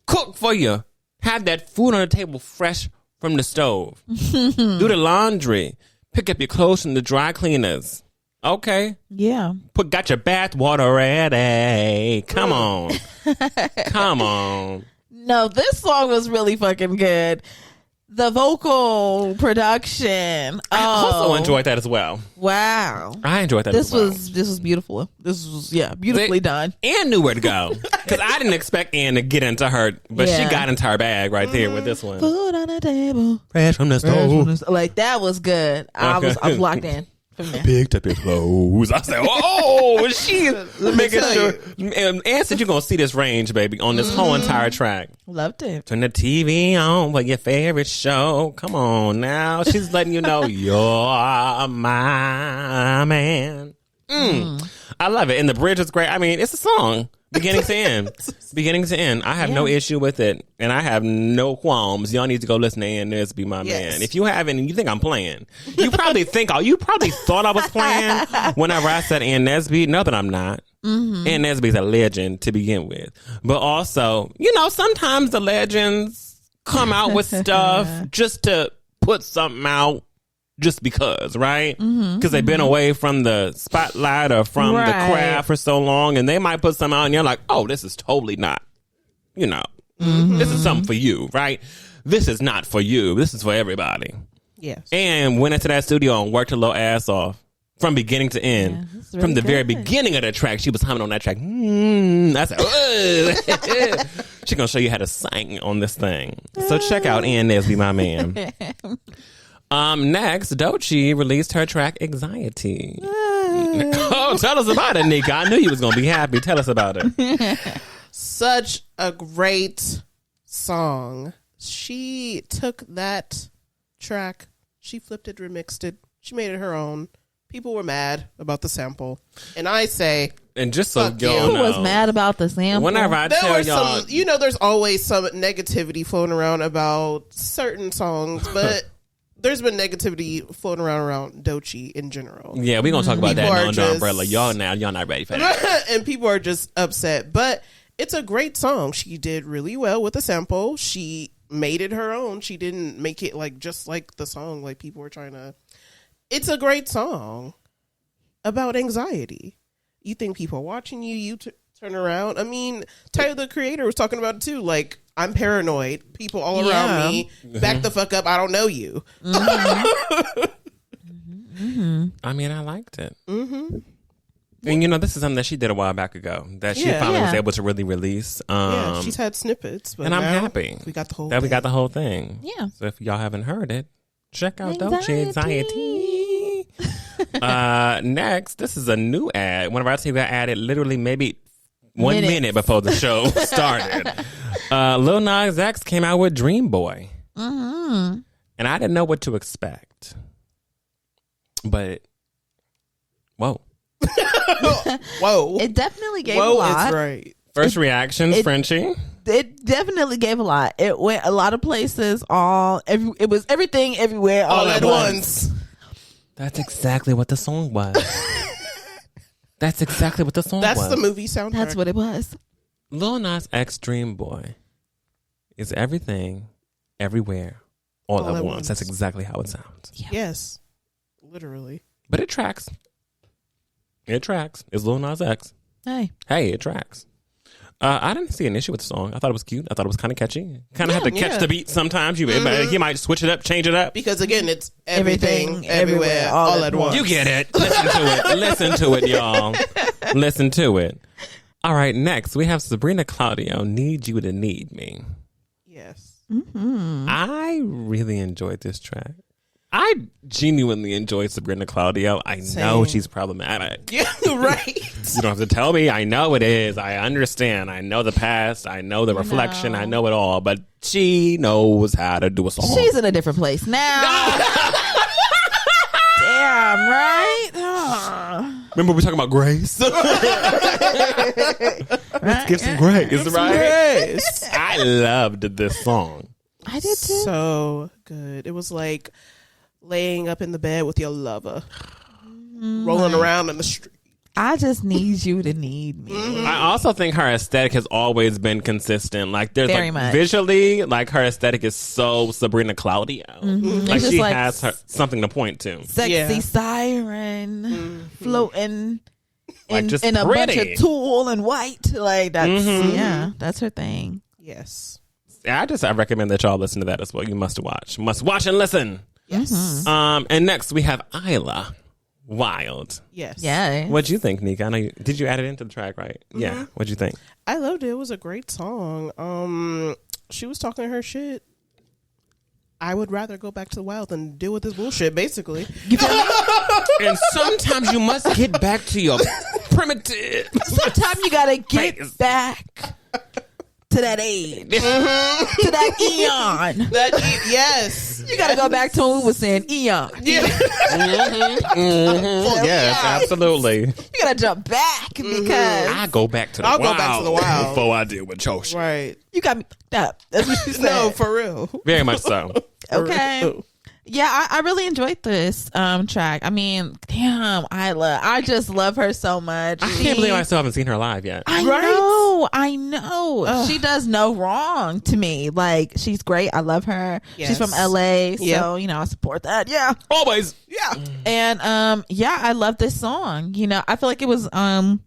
cook for you. Have that food on the table fresh from the stove. Do the laundry. Pick up your clothes from the dry cleaners. Okay. Yeah. Got your bath water ready. Come on. Come on. No, this song was really fucking good. The vocal production. I also enjoyed that as well. Wow. I enjoyed that as well. This was beautiful. This was beautifully done. Anne knew where to go. Because I didn't expect Anne to get into her, but she got into her bag right there with this one. Food on the table. Fresh from the stove. Like, that was good. I was locked in. Picked up your clothes. I said, "Oh, she making sure." Ann said, "You're gonna see this range, baby, on this whole entire track." Loved it. Turn the TV on for your favorite show. Come on now, she's letting you know you're my man. I love it, and the bridge is great. I mean, it's a song. Beginning to end. Beginning to end. I have no issue with it. And I have no qualms. Y'all need to go listen to Ann Nesby, my man. If you haven't and you think I'm playing, you probably thought I was playing whenever I said Ann Nesby. No, that I'm not. Ann Nesby's a legend to begin with. But also, sometimes the legends come out with stuff just to put something out. Just because, right? Because they've been away from the spotlight or from the craft for so long, and they might put something out, and you're like, oh, this is totally not, this is something for you, right? This is not for you. This is for everybody. Yes. And went into that studio and worked her little ass off from beginning to end. Really from the very beginning of the track, she was humming on that track. I said, she's going to show you how to sing on this thing. So check out Ann Nesby, my man. Next, Doechii released her track Anxiety. Oh, tell us about it, Nika. I knew you was going to be happy. Tell us about it. Such a great song. She took that track, she flipped it, remixed it, she made it her own. People were mad about the sample. And I say, and just so y'all who know, was mad about the sample? Whenever I tell y'all, there's always some negativity floating around about certain songs, but there's been negativity floating around Doechii in general. Yeah, we're going to talk about that under the umbrella. Y'all not ready for that. And people are just upset. But it's a great song. She did really well with the sample. She made it her own. She didn't make it just like the song like people were trying to. It's a great song about anxiety. You think people are watching you, turn around. I mean, Tyler, the Creator, was talking about it too. Like, I'm paranoid. People all around me. Back the fuck up. I don't know you. I mean, I liked it. And this is something that she did a while back ago that she finally was able to really release. She's had snippets, but and I'm happy we got the whole that thing. We got the whole thing. Yeah. So if y'all haven't heard it, check out Doechii Anxiety. Next, this is a new ad. Whenever I see that ad, it literally maybe 1 minute before the show started. Lil Nas X came out with Dream Boy. And I didn't know what to expect. But, whoa. Whoa. It definitely gave a lot. It's right. First reactions, Frenchie? It definitely gave a lot. It went a lot of places. It was everything, everywhere, all at once. That's exactly what the song was. That's exactly what the song was. That's the movie soundtrack. That's what it was. Lil Nas X Dream Boy is everything, everywhere, all at once. That's exactly how it sounds. Yeah. Yes. Literally. But it tracks. It tracks. It's Lil Nas X. Hey, it tracks. I didn't see an issue with the song. I thought it was cute. I thought it was kind of catchy. Kind of have to catch the beat sometimes. You might switch it up, change it up. Because again, it's everything everywhere, all at once. You get it. Listen to it. Listen to it, y'all. Listen to it. All right, next we have Sabrina Claudio, Need You to Need Me. Yes. I really enjoyed this track. I genuinely enjoyed Sabrina Claudio. I know she's problematic. Yeah, right. You don't have to tell me. I know it is. I understand. I know the past. I know the reflection. I know it all. But she knows how to do a song. She's in a different place now. Damn, right? Remember we talking about grace? Let's give some grace, right? I loved this song. I did too. So good. It was like laying up in the bed with your lover, rolling around in the street. I just need you to need me. I also think her aesthetic has always been consistent. Like there's Very like much. visually, like her aesthetic is so Sabrina Claudio. Like It's just she like has something to point to. Sexy siren floating Like just in a bunch pretty. of tulle and white. Like that's that's her thing. Yes. I recommend that y'all listen to that as well. You must watch and listen. Yes. And next we have Iyla, Wild. Yes. Yeah. What'd you think, Nika? I know did you add it into the track, right? Yeah. What'd you think? I loved it. It was a great song. She was talking her shit. I would rather go back to the wild than deal with this bullshit, basically. And sometimes you must get back to your primitive. Sometimes you gotta get back to that age, to that eon. Yes. You gotta go back to when we were saying eon. Yes, absolutely. You gotta jump back because I go back to the I'll wild go back to the wild. before I deal with your shit. Right. you got me fucked up. That's what you said. No, for real. Very much so. Okay. Yeah, I really enjoyed this track. I mean, damn, I just love her so much. I can't believe I still haven't seen her live yet. I know. Ugh. She does no wrong to me. Like, she's great. I love her. Yes. She's from LA, so Yep. you know I support that. Yeah, Always. Yeah. and I love this song. You know, I feel like it was a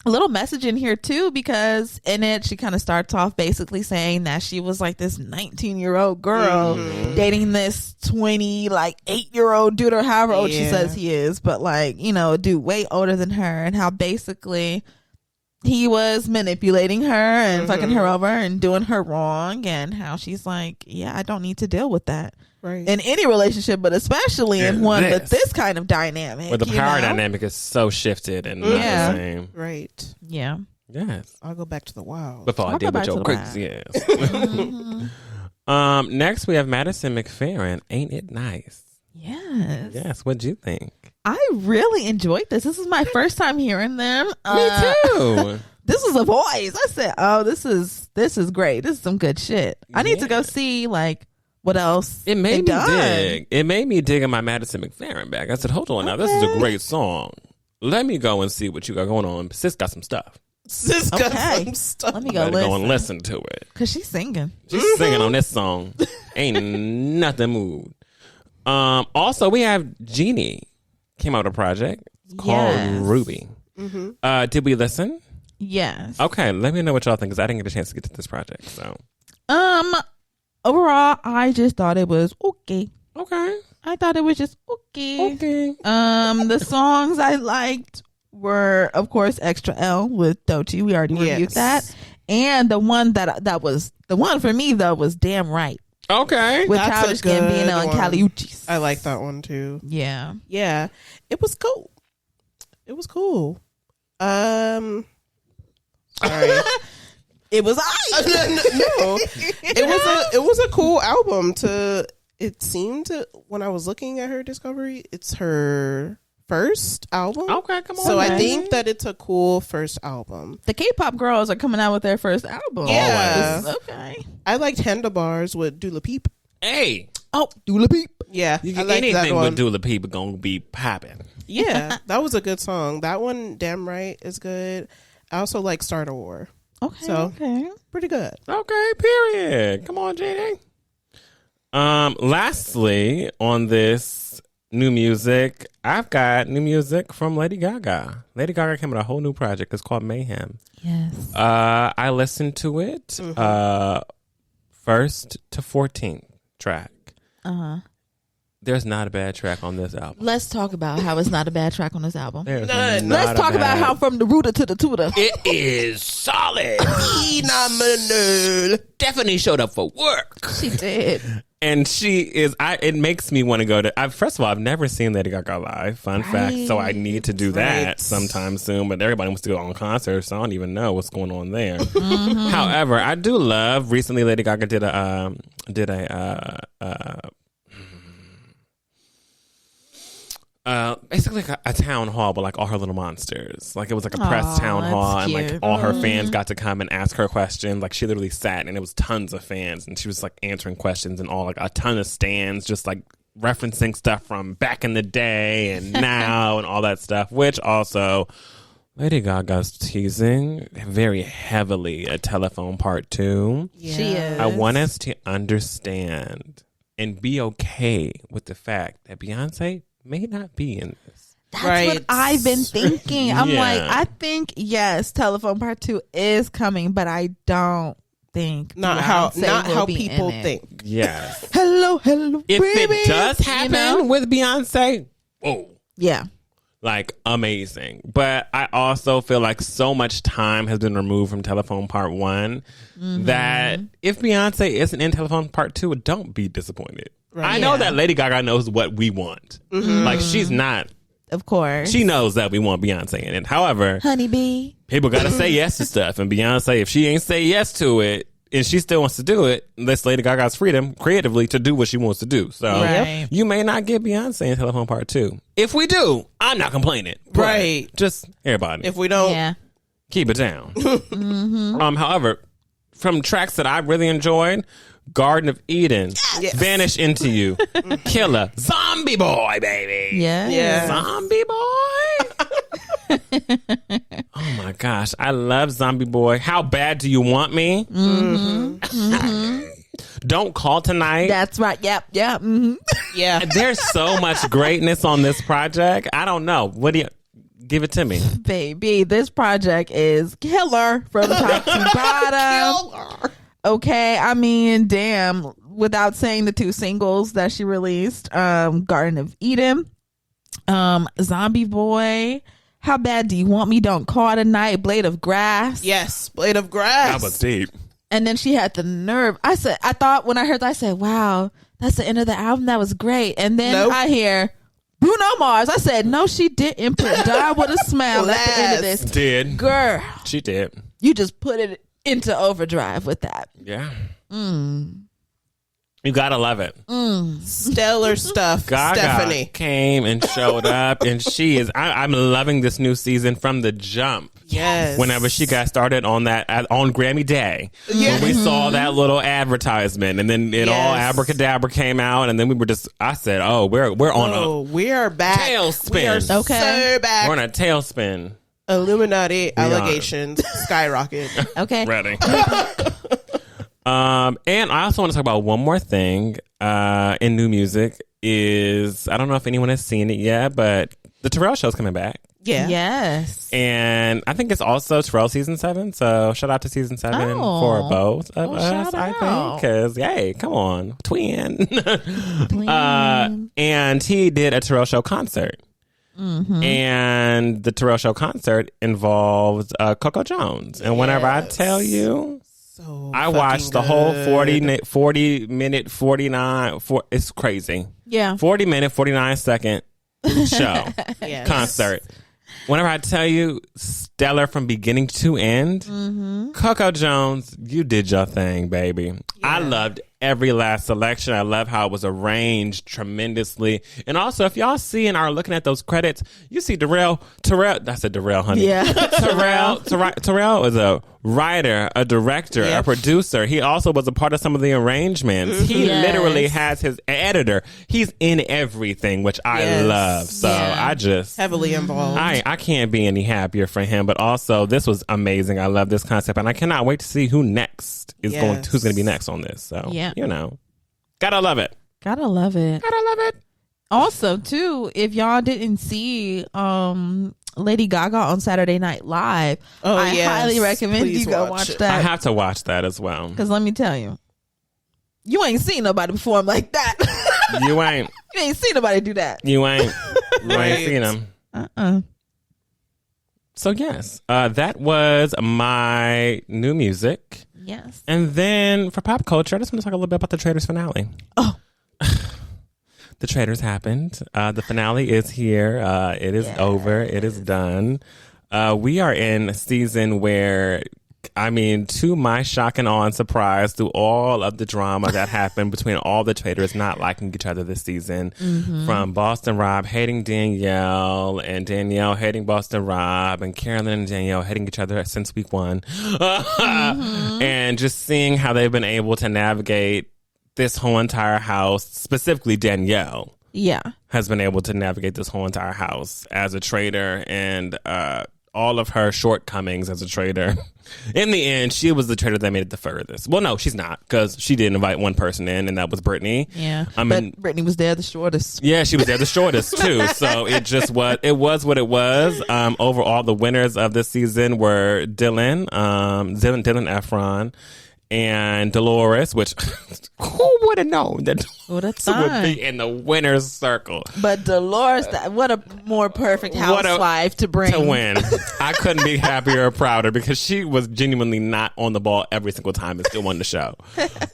little message in here too, because in it she kind of starts off basically saying that she was like this 19-year-old girl dating this 8-year-old dude, or however old she Yeah. says he is, but like, you know, a dude way older than her, and how basically he was manipulating her and fucking her over and doing her wrong, and how she's like, yeah, I don't need to deal with that Right. in any relationship, but especially in In one this. with this kind of dynamic. Where the you power know? dynamic is so shifted and not Yeah. the same. Right. Yeah. Yes. I'll go back to the wild. Before I I'll deal go with back your to the crazy ass. Next we have Madison McFerrin, Ain't It Nice? Yes. Yes, what'd you think? I really enjoyed this. This is my first time hearing them. Me too. This is a voice. I said, "Oh, this is great. This is some good shit." I need to go see like what else It made me they done. dig. It made me dig in my Madison McFerrin bag. I said, hold on now, this is a great song. Let me go and see what you got going on. Sis got some stuff. Sis got Okay. some stuff. Let me go Better go and listen listen to it. because she's singing. She's singing on this song. Ain't nothing moved. Also, we have JENNIE came out with a project called Yes. Ruby. Did we listen? Yes. Okay, let me know what y'all think, because I didn't get a chance to get to this project. So Overall, I just thought it was okay. okay, I thought it was just okay. okay. The songs I liked were, of course, Extra L with Doechii. We already reviewed that. And the one that was the one for me though was Damn Right Okay. with That's a Childish good Gambino and one. Kali Uchis. I like that one too. Yeah. Yeah. It was cool. It was cool. Sorry. It was No. It was a cool album it seemed to, when I was looking at her discovery, it's her first album. Okay, come on. So I Okay. think that it's a cool first album. The K-pop girls are coming out with their first album. Yeah. This is okay. I liked Handlebars with Dula Peep. Hey, Oh, Dula Peep. Yeah. you I get liked that anything one. with Dula People gonna be popping. Yeah. That was a good song. That one, Damn Right, is good. I also like Start a War. Okay. So- okay. Pretty good. Okay, period. Come on, JD. Lastly, on this new music, I've got new music from Lady Gaga. Lady Gaga came with a whole new project. It's called Mayhem. Yes. I listened to it first to 14th track. There's not a bad track on this album. Let's talk about how it's not a bad track on this album. There's None. not Let's a talk about bad- how from the rooter to the tutor. it is solid. Phenomenal. Definitely showed up for work. She did. And she is. It makes me want to go to. First of all, I've never seen Lady Gaga live. Fun fact. So I need to do that Right. sometime soon. But everybody wants to go on concerts, so I don't even know what's going on there. However, I do love. Recently, Lady Gaga did a basically like a town hall, but like all her little monsters. Like it was like a press Aw, town hall, that's and like cute. all her fans got to come and ask her questions. Like she literally sat, and it was tons of fans, and she was like answering questions, and all like a ton of stands, just like referencing stuff from back in the day and now, and all that stuff. Which also Lady Gaga's teasing very heavily a Telephone Part 2. Yeah. She is. I want us to understand and be okay with the fact that Beyonce may not be in this. That's Right. what I've been thinking. I'm Yeah. like, I think, yes, Telephone Part 2 is coming, but I don't think Not Beyonce will how be people in it. think. Yes. Hello, If baby. it does happen know? with Beyonce, whoa. Yeah. Like, amazing. But I also feel like so much time has been removed from Telephone Part 1 that if Beyonce isn't in Telephone Part 2, don't be disappointed. Right. I know Yeah. that Lady Gaga knows what we want. Like, she's not. Of course. She knows that we want Beyonce in it. However, Honeybee. people got to say yes to stuff. And Beyonce, if she ain't say yes to it, and she still wants to do it, that's Lady Gaga's freedom creatively to do what she wants to do. So Right. you may not get Beyonce in Telephone Part 2. If we do, I'm not complaining. But Right. Just everybody If we don't, Yeah. keep it down. However, from tracks that I really enjoyed, Garden of Eden, Yes. Vanish Into You, Killer, Zombie Boy, baby. Yeah. Zombie Boy. Oh my gosh, I love Zombie Boy. How bad do you want me? Don't call tonight. That's right. Yep. Yep. Mm-hmm. yeah. There's so much greatness on this project. I don't know. What do you give it to me? Baby, this project is killer from top to bottom. Okay, I mean, damn. Without saying the 2 singles that she released, Garden of Eden, Zombie Boy, How Bad Do You Want Me, Don't Call Tonight, Blade of Grass. Yes, Blade of Grass. That was deep. And then she had the nerve. I thought when I heard that, I said, wow, that's the end of the album. That was great. And then Nope. I hear Bruno Mars. I said, no, she didn't put Die With a Smile at the end of this. Did. Girl, She did. you just put it into overdrive with that. Yeah. You gotta love it. Stellar stuff. Gaga Stephanie. came and showed up, and she is. I'm loving this new season from the jump. Yes. Whenever she got started on that on Grammy Day, when we saw that little advertisement, and then it all Yes. abracadabra came out, and then we were just. I said, "Oh, we're on Oh, we are back. Tailspin. We are Okay. so back. we're on a tailspin." Illuminati are. allegations skyrocket. Okay. Ready. And I also want to talk about one more thing in new music is I don't know if anyone has seen it yet, but the Terrell show's coming back. Yeah. Yes. And I think it's also Terrell season 7. So shout out to season 7 for both of us, shout I out. think. Because, yay, come on. Twin. Twin. And he did a Terrell Show concert. And the Terrell Show concert involved Coco Jones. And whenever I tell you, So I watched the whole fucking 40 minute, 49, it's crazy. Yeah. 40 minute, 49 second show, Yes. concert. Whenever I tell you stellar from beginning to end, Coco Jones, you did your thing, baby. I loved every last selection. I love how it was arranged tremendously. And also, if y'all see and are looking at those credits, you see Terrell, that's a Darrell, honey. Yeah. Terrell is a writer, a director, a producer. He also was a part of some of the arrangements. He Yes. literally has his editor. He's in everything, which I Yes. love. So Yeah. I just... heavily involved. I can't be any happier for him, but also this was amazing. I love this concept, and I cannot wait to see who's going to be next on this. So Yeah. gotta love it. Gotta love it. Gotta love it. Also, too, if y'all didn't see Lady Gaga on Saturday Night Live, I highly recommend Please you go watch watch it. I that. have to watch that as well. Because let me tell you, you ain't seen nobody perform like that. You ain't. You ain't seen nobody do that. You ain't. You Right. ain't seen him. Uh-uh. So yes, that was my new music. Yes. And then for pop culture, I just want to talk a little bit about the Traitors finale. Oh. The Traitors happened. The finale is here. It is over. It is done. We are in a season where, I mean, to my shock and awe and surprise, through all of the drama that happened between all the Traitors not liking each other this season, from Boston Rob hating Danielle and Danielle hating Boston Rob and Carolyn and Danielle hating each other since week 1. And just seeing how they've been able to navigate this whole entire house, specifically Danielle. Yeah. Has been able to navigate this whole entire house as a traitor and all of her shortcomings as a traitor, in the end, she was the traitor that made it the furthest. Well, no, she's not, because she did invite one person in, and that was Brittany. Yeah, but Brittany was there the shortest. Yeah, she was there the shortest, too. So it was what it was. Overall, the winners of this season were Dylan Efron, and Dolores, which who would have known that Dolores would be in the winner's circle? But Dolores, what a more perfect housewife to bring. To win. I couldn't be happier or prouder because she was genuinely not on the ball every single time and still won the show.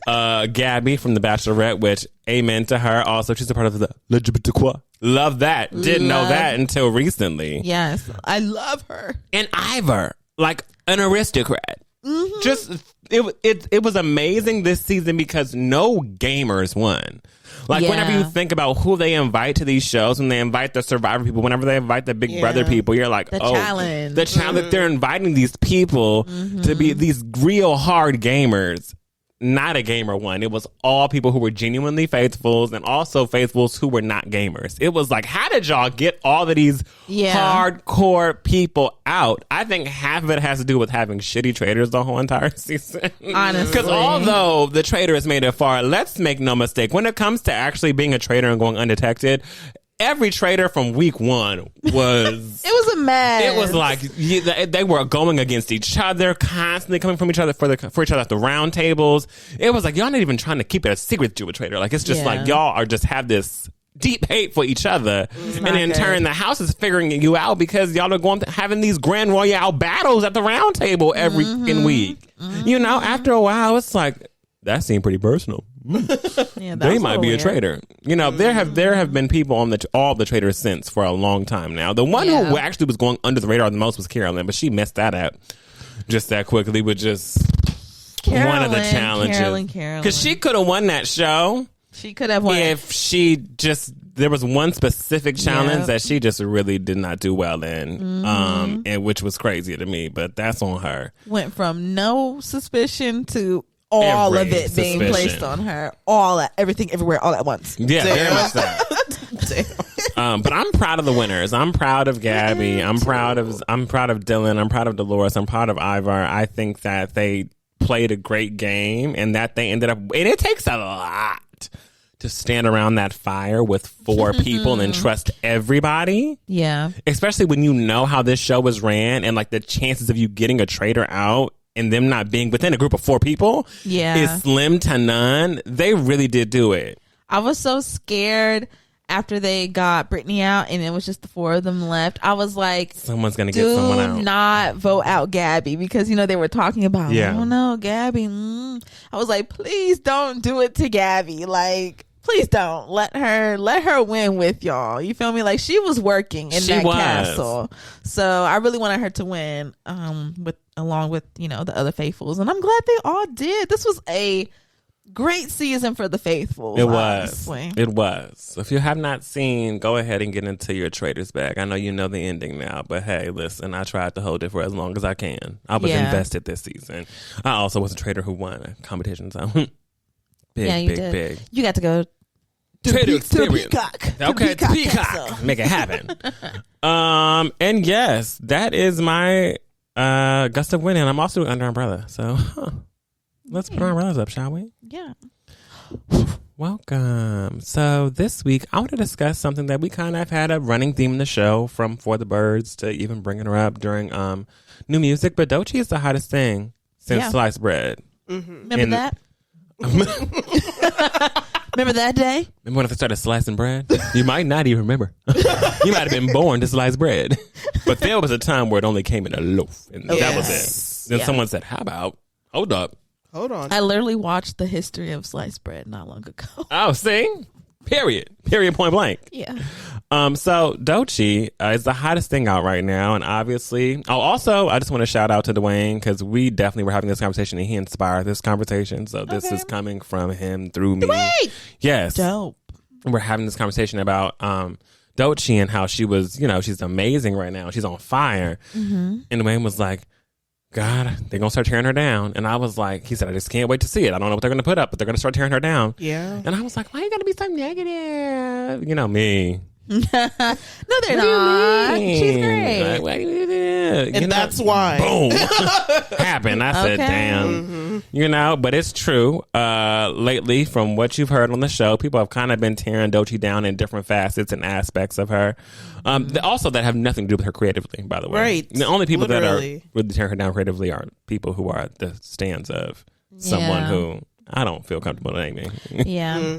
Gabby from The Bachelorette, which amen to her. Also, she's a part of the LGBTQ. Love that. Didn't know that until recently. Yes. I love her. And Ivor, like an aristocrat. Mm-hmm. Just it was amazing this season because no gamers won. Like whenever you think about who they invite to these shows, when they invite the Survivor people, whenever they invite the Big Brother people, you're like, the challenge. The challenge. They're inviting these people to be these real hard gamers. Not a gamer one. It was all people who were genuinely faithfuls and also faithfuls who were not gamers. It was like, how did y'all get all of these hardcore people out? I think half of it has to do with having shitty traitors the whole entire season. Honestly. Because although the traitor has made it far, let's make no mistake, when it comes to actually being a traitor and going undetected, every traitor from week one was... It was a mess. It was like they were going against each other, constantly coming from each other for each other at the round tables. It was like, y'all not even trying to keep it a secret that you're a traitor. Like, it's just like y'all are just have this deep hate for each other. And in turn, the house is figuring you out because y'all are going to having these grand royale battles at the round table every week. You know, after a while, it's like, that seemed pretty personal. They might be a traitor. You know, there have been people on all the traitors since for a long time now. The one who actually was going under the radar the most was Carolyn, but she messed that up just that quickly with just one of the challenges. Carolyn. Because she could have won that show. She could have won if she just... There was one specific challenge that she just really did not do well in, and which was crazy to me, but that's on her. Went from no suspicion to... all of it being placed on her, everything, everywhere, all at once. Yeah, very much so. But I'm proud of the winners. I'm proud of Gabby. I'm proud of Dylan. I'm proud of Dolores. I'm proud of Ivor. I think that they played a great game, and that they ended up. And it takes a lot to stand around that fire with 4 people and trust everybody. Yeah, especially when you know how this show was ran, and like the chances of you getting a traitor out and them not being within a group of 4 people is slim to none. They really did do it. I was so scared after they got Brittany out and it was just the 4 of them left. I was like, someone's going to get someone out. Do not vote out Gabby, because, you know, they were talking about, oh no, Gabby. I was like, please don't do it to Gabby. Like, please don't let her win with y'all. You feel me? Like, she was working in that castle. So I really wanted her to win, along with, you know, the other faithfuls. And I'm glad they all did. This was a great season for the faithfuls. It was. So if you have not seen, go ahead and get into your Traitors bag. I know you know the ending now, but hey, listen, I tried to hold it for as long as I can. I was invested this season. I also was a traitor who won a competition. So big. You got to go Traitor experience. Peacock. Okay, Peacock. Make it happen. And yes, that is my gust of wind, and I'm also under umbrella. So let's put our umbrellas up, shall we? Yeah. Welcome. So this week, I want to discuss something that we kind of had a running theme in the show, from For the Birds to even bringing her up during new music. But Doechii is the hottest thing since sliced bread. Mm-hmm. Remember that? Remember that day? Remember when I started slicing bread? You might not even remember. You might have been born to slice bread. But there was a time where it only came in a loaf, and that was it. Then someone said, how about, hold on. I literally watched the history of sliced bread not long ago. Oh, see? Period, point blank. Yeah. So Doechii is the hottest thing out right now, and obviously, also I just want to shout out to Dwayne, because we definitely were having this conversation and he inspired this conversation. So this is coming from him through me. Dwayne! Yes. Dope. We're having this conversation about Doechii and how she was, you know, she's amazing right now. She's on fire. Mm-hmm. And Dwayne was like, God, they're going to start tearing her down. And I was like, he said, I just can't wait to see it. I don't know what they're going to put up, but they're going to start tearing her down. Yeah. And I was like, why you got to be so negative? You know me. No, they're not. She's great. Like, Yeah. And that's why. Boom. Happened. I said, damn. You know, but it's true. Lately, from what you've heard on the show, people have kind of been tearing Doechii down in different facets and aspects of her. Also, that have nothing to do with her creatively, by the way. Right. The only people that are Literally. really tearing her down creatively are people who are at the stands of someone who I don't feel comfortable naming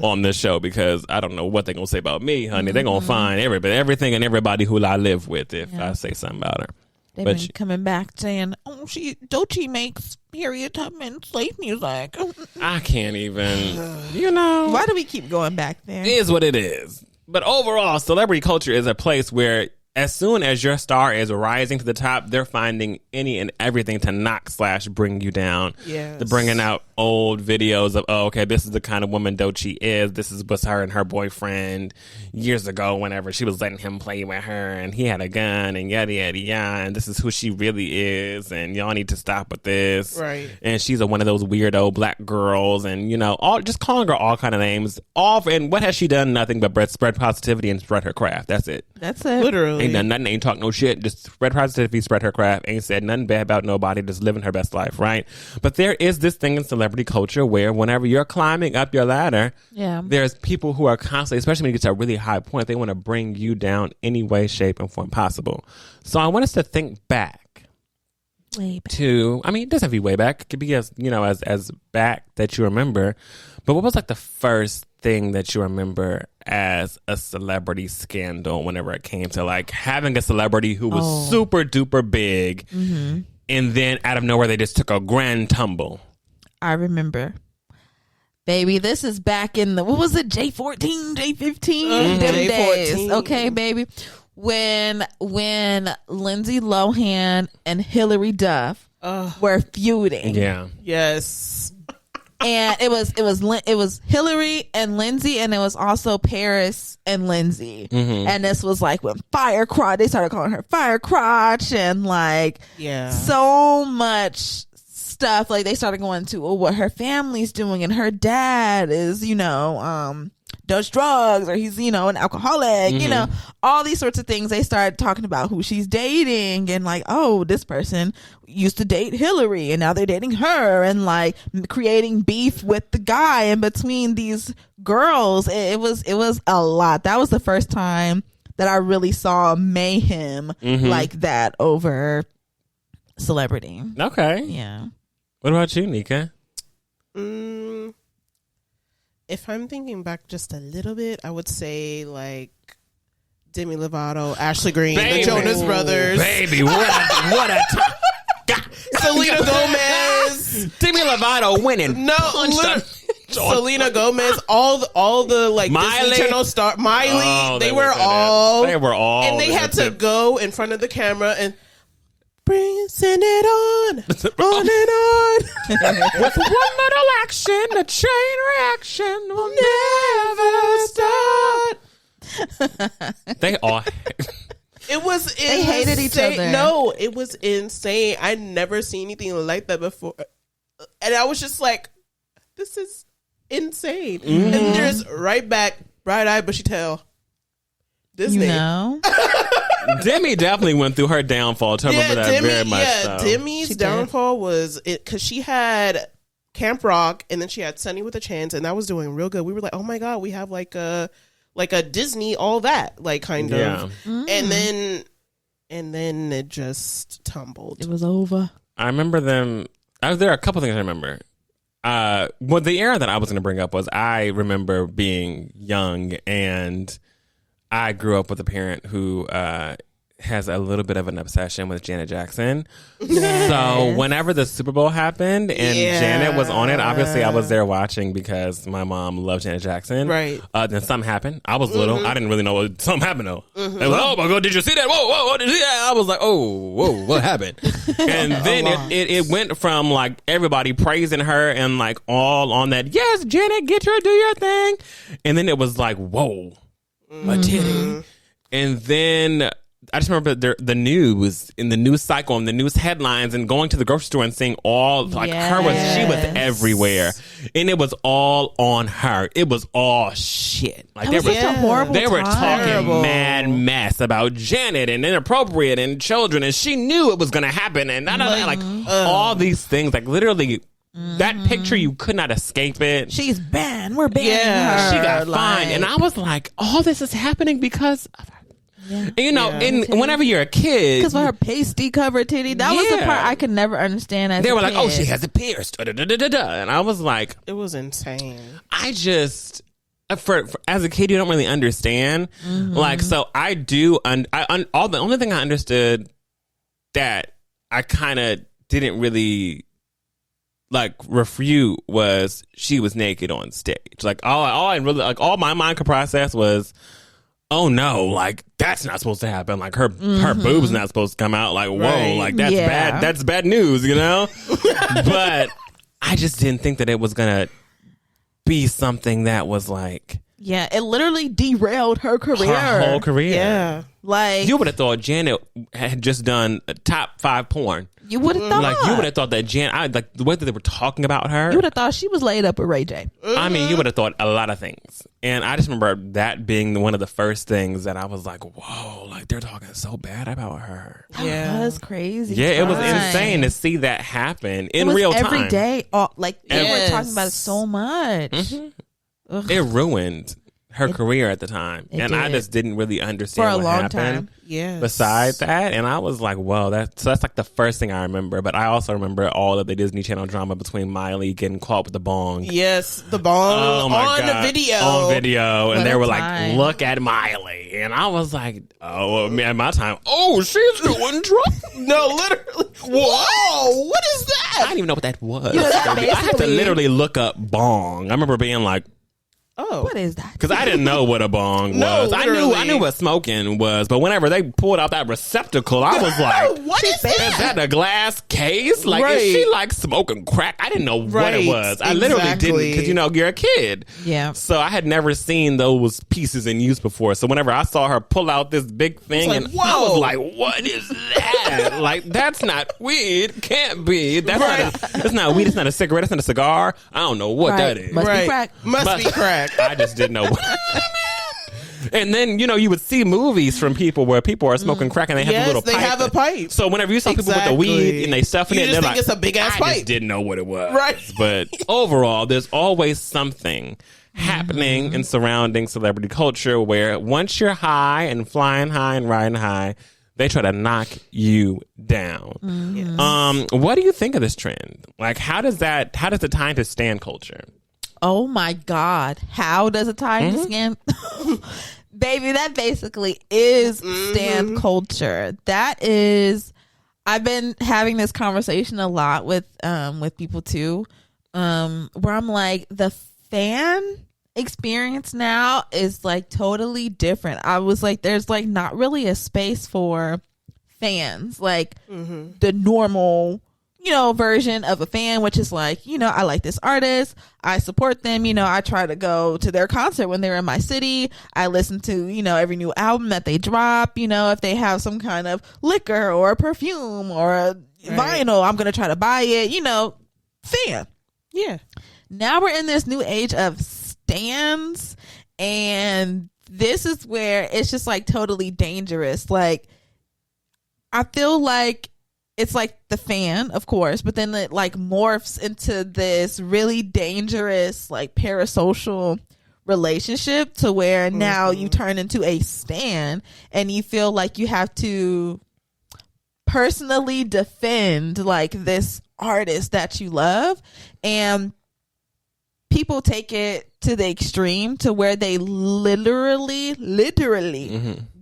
on this show, because I don't know what they're going to say about me, honey. They're going to find everything and everybody who I live with if I say something about her. They've been coming back saying, "Oh, Doechii makes period time and slave music." I can't even. You know, why do we keep going back there? It is what it is. But overall, celebrity culture is a place where, as soon as your star is rising to the top, they're finding any and everything to knock / bring you down. Yes. They're bringing out old videos of, oh, okay, this is the kind of woman Doechii is. This is what's her and her boyfriend years ago, whenever she was letting him play with her and he had a gun and yada, yada, yada. And this is who she really is. And y'all need to stop with this. Right. And she's one of those weirdo black girls. And, you know, just calling her all kind of names. And what has she done? Nothing but spread positivity and spread her craft. That's it. That's it. Literally. Ain't done nothing, ain't talk no shit, just spread positivity, spread her craft, ain't said nothing bad about nobody, just living her best life, right? But there is this thing in celebrity culture where whenever you're climbing up your ladder, there's people who are constantly, especially when you get to a really high point, they want to bring you down any way, shape, and form possible. So I want us to think back. Way back. To, I mean, it doesn't have to be way back. It could be as, you know, as back that you remember. But what was like the first thing that you remember as a celebrity scandal whenever it came to like having a celebrity who was super duper big and then out of nowhere they just took a grand tumble? I remember. Baby, this is back in the, what was it, J14, J15? Them days. Okay, baby. When Lindsay Lohan and Hilary Duff were feuding. Yeah. Yes. And it was Hillary and Lindsay, and it was also Paris and Lindsay. And this was like when Fire Crotch, they started calling her Fire Crotch, and like so much stuff. Like they started going to what her family's doing, and her dad is, you know, does drugs, or he's, you know, an alcoholic, you know, all these sorts of things. They started talking about who she's dating, and like, oh, this person used to date Hillary and now they're dating her, and like creating beef with the guy in between these girls. It was a lot. That was the first time that I really saw mayhem like that over celebrity. Okay. Yeah. What about you, Nika? If I'm thinking back just a little bit, I would say like Demi Lovato, Ashley Green, the Jonas Brothers. Baby, what a time. Selena Gomez. Demi Lovato winning. No, Selena Gomez, all the like Miley. Disney Channel star, Miley. Oh, they were all, and they had to go in front of the camera and send it on and on. With one little action, the chain reaction will never stop. They all. It was insane. They hated each other. No, it was insane. I'd never seen anything like that before. And I was just like, this is insane. And there's right back, bright-eyed, bushy tail. Disney. You know? Demi definitely went through her downfall. I remember that very much. Yeah, Demi's downfall was it because she had Camp Rock and then she had Sunny with a Chance, and that was doing real good. We were like, oh my god, we have like a Disney, all that, like kind of. And then it just tumbled. It was over. I remember them. There are a couple things I remember. Well, the era that I was going to bring up was I remember being young and I grew up with a parent who has a little bit of an obsession with Janet Jackson. Yes. So whenever the Super Bowl happened and Janet was on it, obviously I was there watching because my mom loved Janet Jackson. Right. Then something happened. I was little. I didn't really know what something happened though. They were like, oh my god, did you see that? Whoa, did you see that? I was like, whoa, what happened? And then it went from like everybody praising her and like all on that, yes, Janet, do your thing. And then it was like, whoa. My titty. And then I just remember the news, in the news cycle and the news headlines, and going to the grocery store and seeing all like she was everywhere, and it was all on her. It was all shit. Like that was such a horrible they were time. talking mad mess about Janet and inappropriate and children, and she knew it was going to happen, and all these things, like literally. That picture, you could not escape it. She's banned. We're banning her. She got fined. And I was like, all this is happening because of her. Yeah. And, whenever you're a kid. Because of her pasty covered titty. That was the part I could never understand as They were a like, kid. oh, she has it pierced. And I was like. It was insane. I just. For as a kid, you don't really understand. Like, so I do. The only thing I understood that I kind of didn't really like refute was she was naked on stage. Like all my mind could process was, oh no, like that's not supposed to happen. Like her boobs not supposed to come out. Like whoa, like that's bad. That's bad news, you know. But I just didn't think that it was gonna be something that was like. Yeah, it literally derailed her career. Her whole career. Yeah. Like you would have thought Janet had just done a top 5 porn. You would have thought. Like you would have thought that like the way that they were talking about her. You would have thought she was laid up with Ray J. I mean, you would have thought a lot of things. And I just remember that being one of the first things that I was like, whoa, like they're talking so bad about her. That was crazy. Yeah, it was insane to see that happen in it was real time. Every day. Like they were talking about it so much. It ruined her career at the time. And I just didn't really understand what happened. Time. Yes. Besides that, and I was like, whoa, that's like the first thing I remember. But I also remember all of the Disney Channel drama between Miley getting caught with the bong. Yes, the bong on the video. On video. And they were time. like, look at Miley. And I was like, oh, man, my time. Oh, she's doing drugs. No, literally. Whoa, what is that? I didn't even know what that was. You know, I had to literally look up bong. I remember being like, oh, what is that? because I didn't know what a bong was. I knew what smoking was, but whenever they pulled out that receptacle, I was like, what is that? Is that a glass case? Like, is she like smoking crack? I didn't know what it was. I literally didn't, because you're a kid. Yeah. So I had never seen those pieces in use before. So whenever I saw her pull out this big thing, like, and I was like, what is that? Like, that's not weed. Can't be. That's not weed. It's not a cigarette. It's not a cigar. I don't know what that is. Must be crack. Must be crack. I just didn't know what. And then, you would see movies from people where people are smoking crack and they have a little pipe. They have a pipe. So whenever you saw people with the weed and they stuffing you it, just they're think like, it's a big ass I pipe. just didn't know what it was. Right. But overall, there's always something happening and surrounding celebrity culture where once you're high and flying high and riding high, they try to knock you down. What do you think of this trend? Like, how does the time to stand culture? Oh my God. How does a time to scan? Baby, that basically is stan culture. That is, I've been having this conversation a lot with people too, where I'm like, the fan experience now is like totally different. I was like, there's like not really a space for fans, like the normal version of a fan, which is like, I like this artist, I support them, I try to go to their concert when they're in my city, I listen to every new album that they drop, if they have some kind of liquor or perfume or a vinyl, I'm gonna try to buy it, fan. Yeah. Now we're in this new age of stans, and this is where it's just like totally dangerous. Like, I feel like it's like the fan, of course, but then it like morphs into this really dangerous, like parasocial relationship to where now you turn into a stan and you feel like you have to personally defend like this artist that you love. And people take it to the extreme to where they literally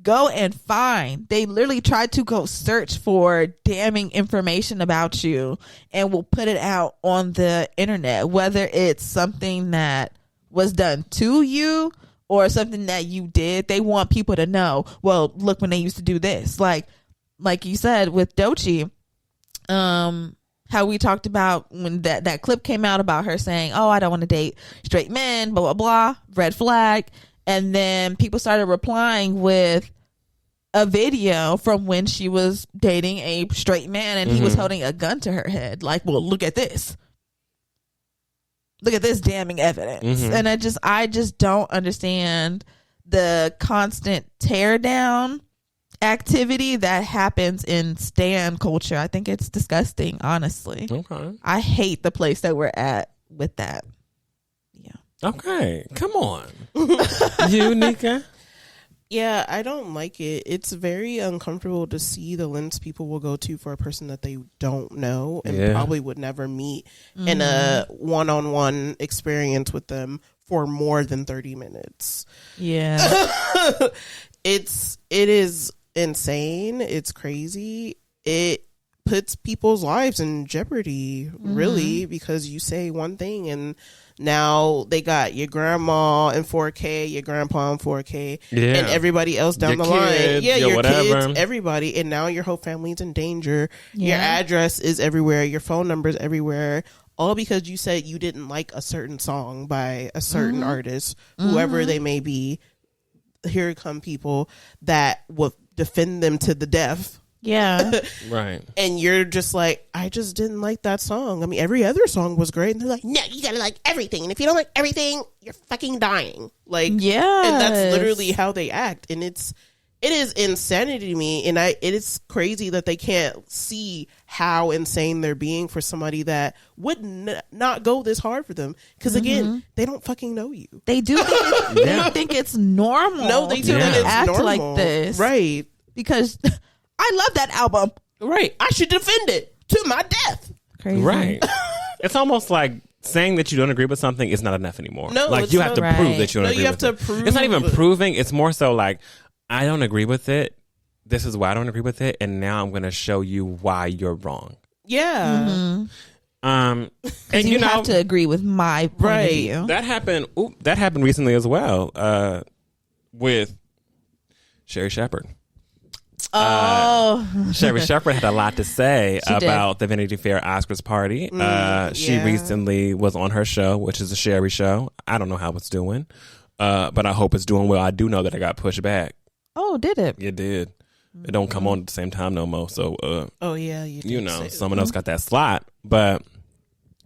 go and find. They literally try to go search for damning information about you and will put it out on the internet, whether it's something that was done to you or something that you did. They want people to know, well, look, when they used to do this, like you said with Doechii, how we talked about when that clip came out about her saying, oh, I don't want to date straight men, blah, blah, blah, red flag. And then people started replying with a video from when she was dating a straight man and he was holding a gun to her head. Like, well, look at this. Look at this damning evidence. And I just don't understand the constant tear down activity that happens in stan culture. I think it's disgusting, honestly. Okay. I hate the place that we're at with that. Yeah. Okay. Come on. You, Nika? Yeah, I don't like it. It's very uncomfortable to see the lengths people will go to for a person that they don't know and probably would never meet in a one-on-one experience with them for more than 30 minutes. Yeah. It is insane. It's crazy. It puts people's lives in jeopardy, really, because you say one thing and now they got your grandma in 4K, your grandpa in 4K, and everybody else down your the line. Kids, Your whatever. kids, everybody. And now your whole family's in danger. Your address is everywhere. Your phone number's everywhere. All because you said you didn't like a certain song by a certain artist, whoever they may be. Here come people that will defend them to the death. Yeah. Right. And you're just like, I just didn't like that song. I mean, every other song was great. And they're like, no, you gotta like everything. And if you don't like everything, you're fucking dying. Like, yeah. And that's literally how they act. And it is insanity to me. And it is crazy that they can't see how insane they're being for somebody that would not go this hard for them. Because again, they don't fucking know you. They do think they think it's normal. No, they do think it's act normal. like this. Right. Because I love that album. Right. I should defend it to my death. Crazy. Right. It's almost like saying that you don't agree with something is not enough anymore. No, like it's you have to not. prove that you don't No, agree you with have it. to prove It's not even it. proving. It's more so like, I don't agree with it. This is why I don't agree with it. And now I'm going to show you why you're wrong. Yeah. And you have to agree with my point of view. That happened recently as well with Sherry Shepherd. Sherry Shepherd had a lot to say about the Vanity Fair Oscars party. She recently was on her show, which is a Sherry show. I don't know how it's doing, but I hope it's doing well. I do know that it got pushed back. Oh, did it? It did. It don't come on at the same time no more. So, you know, someone else got that slot. But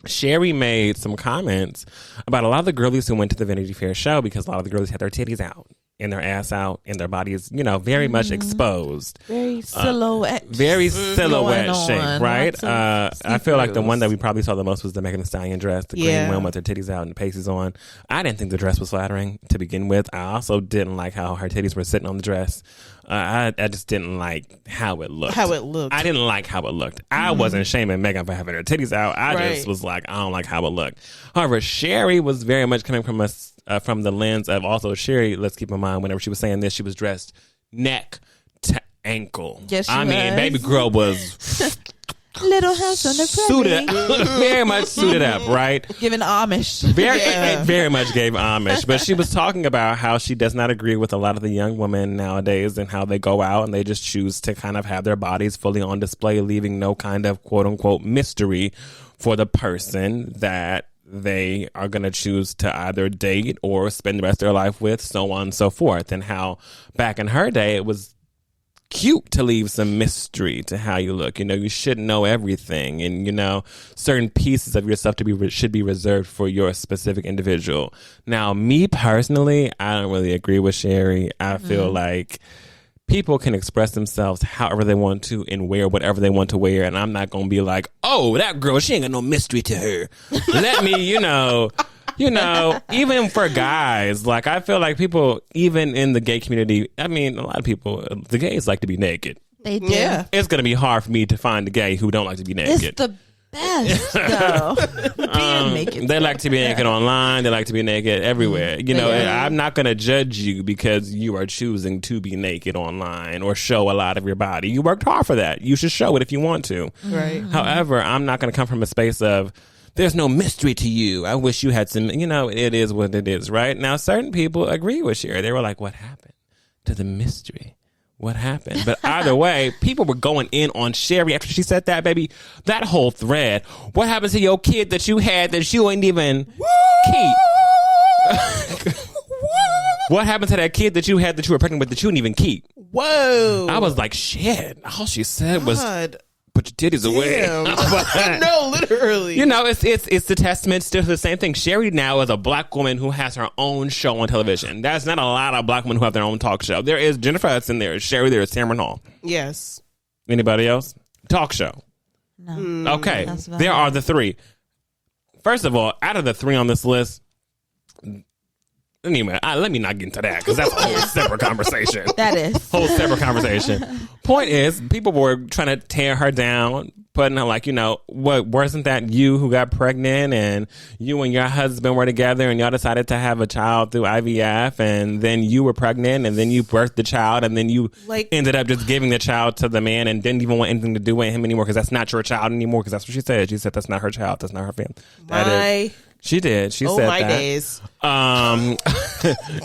Sherry made some comments about a lot of the girlies who went to the Vanity Fair show, because a lot of the girlies had their titties out and their ass out and their bodies, you know, very much exposed. Very silhouette. Very silhouette shape, right? I feel like the one that we probably saw the most was the Megan Thee Stallion dress, the green one with her titties out and the pasties on. I didn't think the dress was flattering to begin with. I also didn't like how her titties were sitting on the dress. I just didn't like how it looked. I didn't like how it looked. I wasn't shaming Megan for having her titties out. I just was like, I don't like how it looked. However, Sherry was very much coming from us from the lens of also Sherry. Let's keep in mind, whenever she was saying this, she was dressed neck to ankle. Yes, she I mean, was. baby girl was Little House on the suited, very much suited up, right? Giving Amish. Very much gave Amish. But she was talking about how she does not agree with a lot of the young women nowadays and how they go out and they just choose to kind of have their bodies fully on display, leaving no kind of quote unquote mystery for the person that they are going to choose to either date or spend the rest of their life with, so on and so forth. And how back in her day, it was cute to leave some mystery to how you look. You know, you shouldn't know everything, and you know, certain pieces of yourself should be reserved for your specific individual. Now, me personally, I don't really agree with Sherry. I feel like people can express themselves however they want to and wear whatever they want to wear, and I'm not gonna be like, oh, that girl, she ain't got no mystery to her. Let me, you know, even for guys, like, I feel like people, even in the gay community, I mean, a lot of people, the gays like to be naked. They do. Yeah. It's going to be hard for me to find a gay who don't like to be naked. It's the best, though. Being naked. They like to be naked online. They like to be naked everywhere. You know, I'm not going to judge you because you are choosing to be naked online or show a lot of your body. You worked hard for that. You should show it if you want to. Right. However, I'm not going to come from a space of, there's no mystery to you. I wish you had some, you know, it is what it is, right? Now, certain people agree with Sherry. They were like, what happened to the mystery? What happened? But either way, people were going in on Sherry after she said that, baby. That whole thread. What happened to your kid that you had that you ain't even keep? What happened to that kid that you had that you were pregnant with that you didn't even keep? Whoa. I was like, shit. All she said was, God. put your titties away. No, literally. You know, it's the testament still to the same thing. Sherry now is a black woman who has her own show on television. That's not a lot of black women who have their own talk show. There is Jennifer Hudson, there is Sherry, there is Tamron Hall. Yes. Anybody else? Talk show. No. Okay. There are the three. First of all, out of the three on this list, anyway, let me not get into that because that's a whole separate conversation. That is. Whole separate conversation. Point is, people were trying to tear her down, putting her like, you know, what, wasn't that you who got pregnant and you and your husband were together and y'all decided to have a child through IVF and then you were pregnant and then you birthed the child and then you ended up just giving the child to the man and didn't even want anything to do with him anymore because that's not your child anymore because that's what she said. She said that's not her child. That's not her family. She did. She said my that. Days.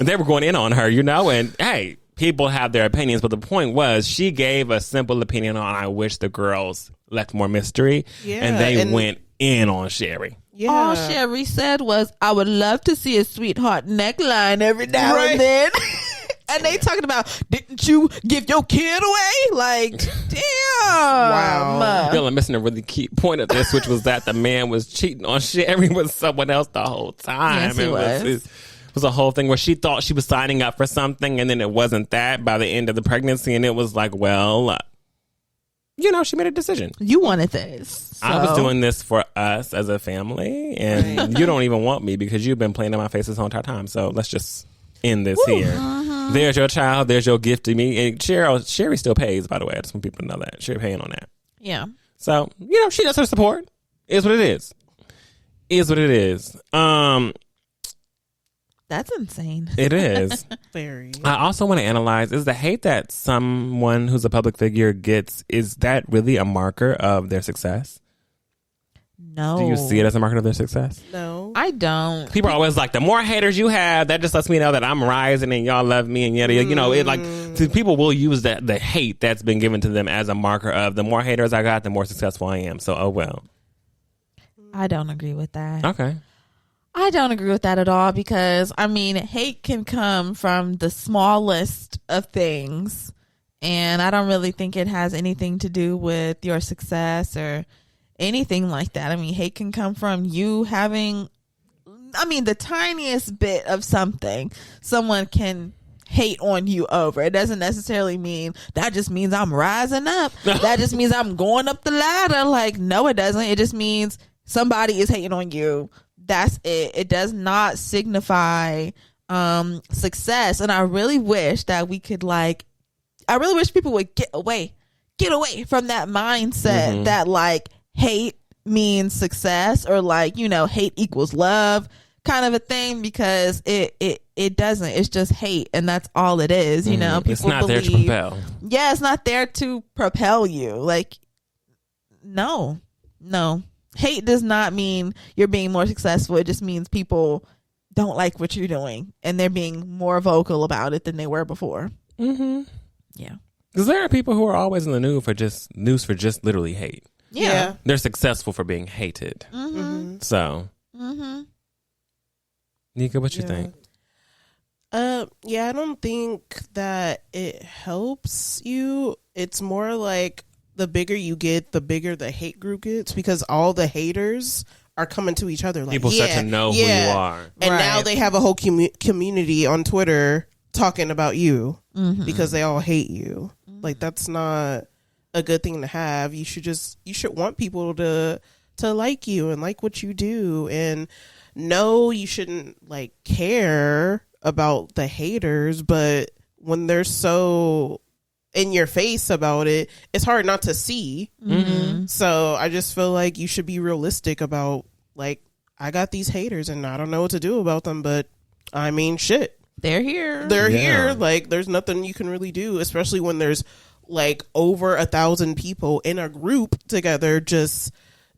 They were going in on her, you know, and hey, people have their opinions, but the point was she gave a simple opinion on I wish the girls left more mystery, and they went in on Sherry. Yeah. All Sherry said was, I would love to see a sweetheart neckline every now and then. And they talking about, didn't you give your kid away? Like, damn. Wow. Bill, I'm missing a really key point of this, which was that the man was cheating on Sherry with someone else the whole time. Yes, he was. It was a whole thing where she thought she was signing up for something, and then it wasn't that by the end of the pregnancy, and it was like, well, you know, she made a decision. You wanted this. So. I was doing this for us as a family, and you don't even want me because you've been playing in my face this whole entire time. So let's just end this here. There's your child. There's your gift to me. And Sherry still pays, by the way. I just want people to know that. Sherry paying on that. Yeah. So, you know, she does her support. Is what it is. Is what it is. That's insane. It is. Very. I also want to analyze, is the hate that someone who's a public figure gets, is that really a marker of their success? No. Do you see it as a marker of their success? No. I don't. People are always like, the more haters you have, that just lets me know that I'm rising and y'all love me and yada, you know, it like, people will use that, the hate that's been given to them as a marker of the more haters I got, the more successful I am. So, oh well. I don't agree with that. Okay. I don't agree with that at all because, I mean, hate can come from the smallest of things. And I don't really think it has anything to do with your success or anything like that. I mean, hate can come from you having, the tiniest bit of something someone can hate on you over. It doesn't necessarily mean that just means I'm rising up. That just means I'm going up the ladder. Like, no, it doesn't. It just means somebody is hating on you. That's it. It does not signify success. And I really wish that we could I really wish people would get away from that mindset that like hate means success or like, you know, hate equals love kind of a thing, because it doesn't. It's just hate, and that's all it is. You know, people it's not there to propel. Yeah, it's not there to propel you. Like, no. Hate does not mean you're being more successful. It just means people don't like what you're doing, and they're being more vocal about it than they were before. Mm-hmm. Yeah. Because there are people who are always in the news for just literally hate. Yeah. They're successful for being hated. Mm-hmm. So. Mm-hmm. Nika, what you think? Yeah, I don't think that it helps you. It's more like the bigger you get, the bigger the hate group gets, because all the haters are coming to each other. Like, people start to know who you are. And now they have a whole community on Twitter talking about you because they all hate you. Like, that's not a good thing to have. You should want people to like you and like what you do. And no, you shouldn't like care about the haters, but when they're so in your face about it, it's hard not to see. So I just feel like you should be realistic about, like, I got these haters and I don't know what to do about them, but I mean, shit, they're here. Here. Like, there's nothing you can really do, especially when there's like over 1,000 people in a group together just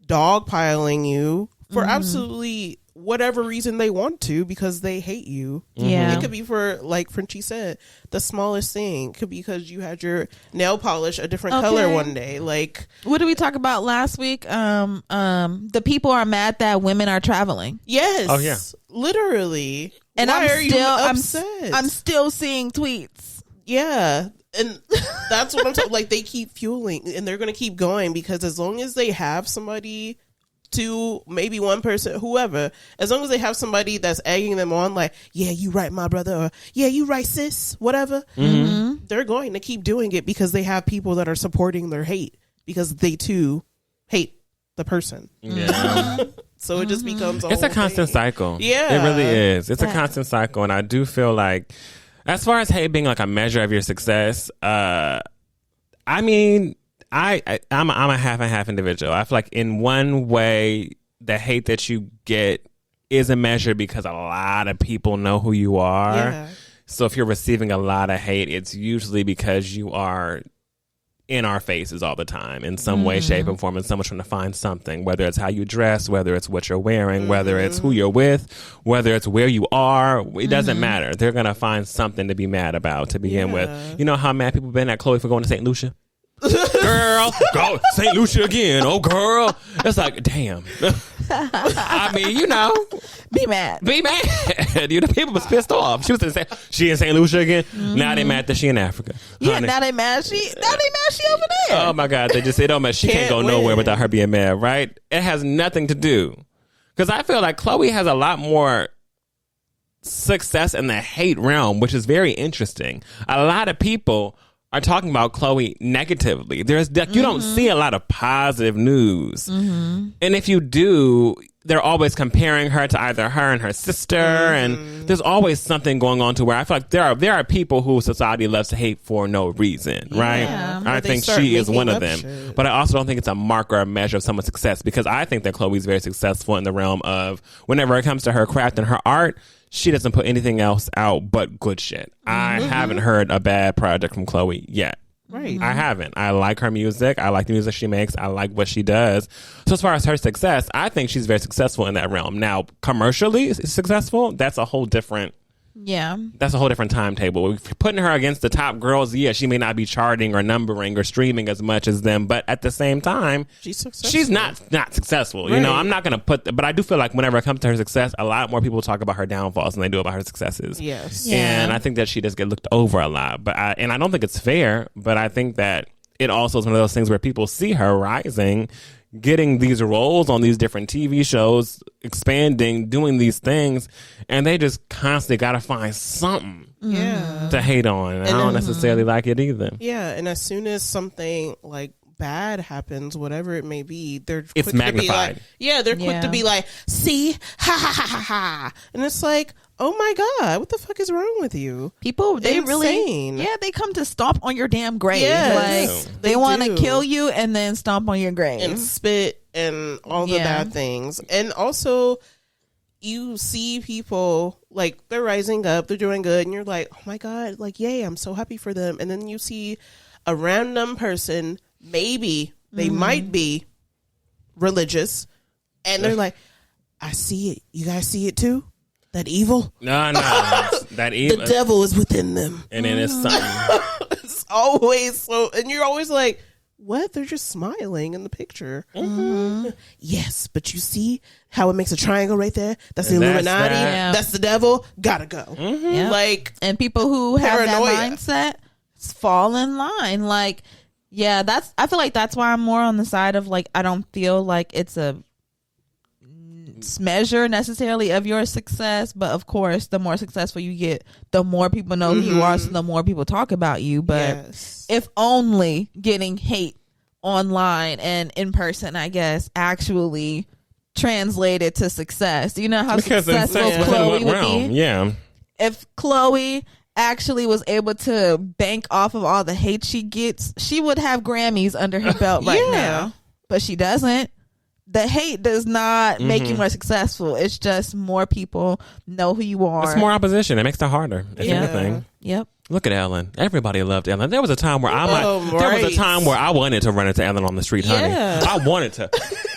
dogpiling you for absolutely whatever reason they want to, because they hate you. Yeah. It could be for, like Frenchie said, the smallest thing. It could be because you had your nail polish a different color one day. Like, what did we talk about last week? The people are mad that women are traveling. yes. Oh, yeah. Literally. And Why I'm are you still upset? I'm still seeing tweets. Yeah. And that's what I'm talking. Like, they keep fueling, and they're going to keep going, because as long as they have somebody to, maybe one person, whoever, as long as they have somebody that's egging them on, like, yeah, you right, my brother, or yeah, you right, sis, whatever, they're going to keep doing it, because they have people that are supporting their hate, because they too hate the person. Yeah. So it just becomes it's a constant cycle. Yeah. It really is. It's a constant cycle. And I do feel like, as far as hate being like a measure of your success, I mean, I'm a half and half individual. I feel like in one way, the hate that you get is a measure because a lot of people know who you are. Yeah. So if you're receiving a lot of hate, it's usually because you are in our faces all the time in some way, shape, and form, and someone's trying to find something, whether it's how you dress, whether it's what you're wearing, whether it's who you're with, whether it's where you are. It doesn't matter. They're going to find something to be mad about to begin with. You know how mad people been at Chloe for going to St. Lucia? Girl, go St. Lucia again. Oh, girl. It's like, damn. I mean, you know. Be mad. Be mad. You know, people was pissed off. She was in St. Lucia again. Now they mad that she in Africa. Yeah, Honey. now they mad. She over there. Oh my God. It don't matter. She can't go nowhere without her being mad, right? It has nothing to do. Because I feel like Chloe has a lot more success in the hate realm, which is very interesting. A lot of people are talking about Chloe negatively. There's you don't see a lot of positive news. And if you do, they're always comparing her to either her and her sister, and there's always something going on to where I feel like there are people who society loves to hate for no reason, right? Yeah. I think she is one of them. But I also don't think it's a marker or measure of someone's success, because I think that Chloe's very successful in the realm of whenever it comes to her craft and her art, she doesn't put anything else out but good shit. I haven't heard a bad project from Chloe yet. Right. I haven't. I like her music. I like the music she makes. I like what she does. So as far as her success, I think she's very successful in that realm. Now, commercially successful, that's a whole different timetable. If you're putting her against the top girls, yeah, she may not be charting or numbering or streaming as much as them, but at the same time, she's not successful. Right. You know, I'm not going to but I do feel like whenever it comes to her success, a lot more people talk about her downfalls than they do about her successes. Yes. Yeah. And I think that she does get looked over a lot. But I don't think it's fair, but I think that it also is one of those things where people see her rising, getting these roles on these different TV shows, expanding, doing these things, and they just constantly got to find something to hate on. And I don't necessarily like it either. Yeah, and as soon as something like bad happens, whatever it may be, it's magnified. They're quick to be like, see, ha ha ha ha ha, and it's like, oh my God, what the fuck is wrong with you? People, they Insane. really, they come to stomp on your damn grave. Yes, like they want to kill you and then stomp on your grave and spit and all the bad things. And also, you see people like they're rising up, they're doing good, and you're like, oh my God, like, yay, I'm so happy for them. And then you see a random person, maybe they might be religious, and they're like, I see it. You guys see it too? That evil? No. That evil. The devil is within them. And then it's something. It's always so, and you're always like, what? They're just smiling in the picture. Yes, but you see how it makes a triangle right there? That's the Illuminati. That's the devil. Gotta go. Like, and people who have paranoia. that mindset fall in line. Like, I feel like that's why I'm more on the side of like, I don't feel like it's a measure necessarily of your success, but of course the more successful you get, the more people know who you are, so the more people talk about you. But if only getting hate online and in person, I guess, actually translated to success. You know how successful Chloe would be? Yeah. If Chloe actually was able to bank off of all the hate she gets, she would have Grammys under her belt right now. But she doesn't. The hate does not make you more successful. It's just more people know who you are. It's more opposition. It makes it harder, if anything. Yep. Look at Ellen. Everybody loved Ellen. There was a time where I wanted to run into Ellen on the street, honey. I wanted to.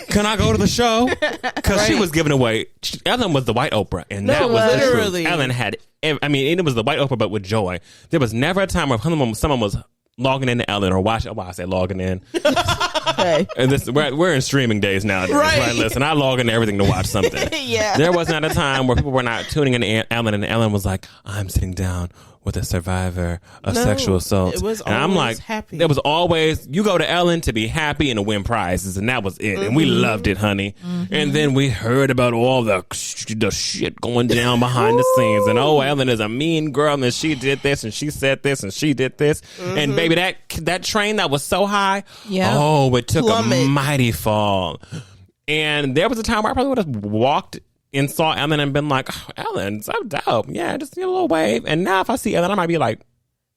Can I go to the show? Because she was giving away. Ellen was the white Oprah, and that was literally the truth. Ellen had. I mean, it was the white Oprah, but with joy. There was never a time where someone was logging into Ellen or watching. Well, I say logging in. Hey. And we're in streaming days nowadays. Right. Listen, I log into everything to watch something. There was not a time where people were not tuning into Ellen, and Ellen was like, I'm sitting down with a survivor of sexual assault. It was and I'm like, happy. It was always, you go to Ellen to be happy and to win prizes, and that was it. And we loved it, honey. And then we heard about all the shit going down behind the scenes. And Ellen is a mean girl, and she did this, and she said this, and she did this. And baby, that train that was so high, it took a mighty fall. And there was a time where I probably would have walked and saw Ellen and been like, oh, Ellen, so dope. Yeah, just a little wave. And now if I see Ellen, I might be like,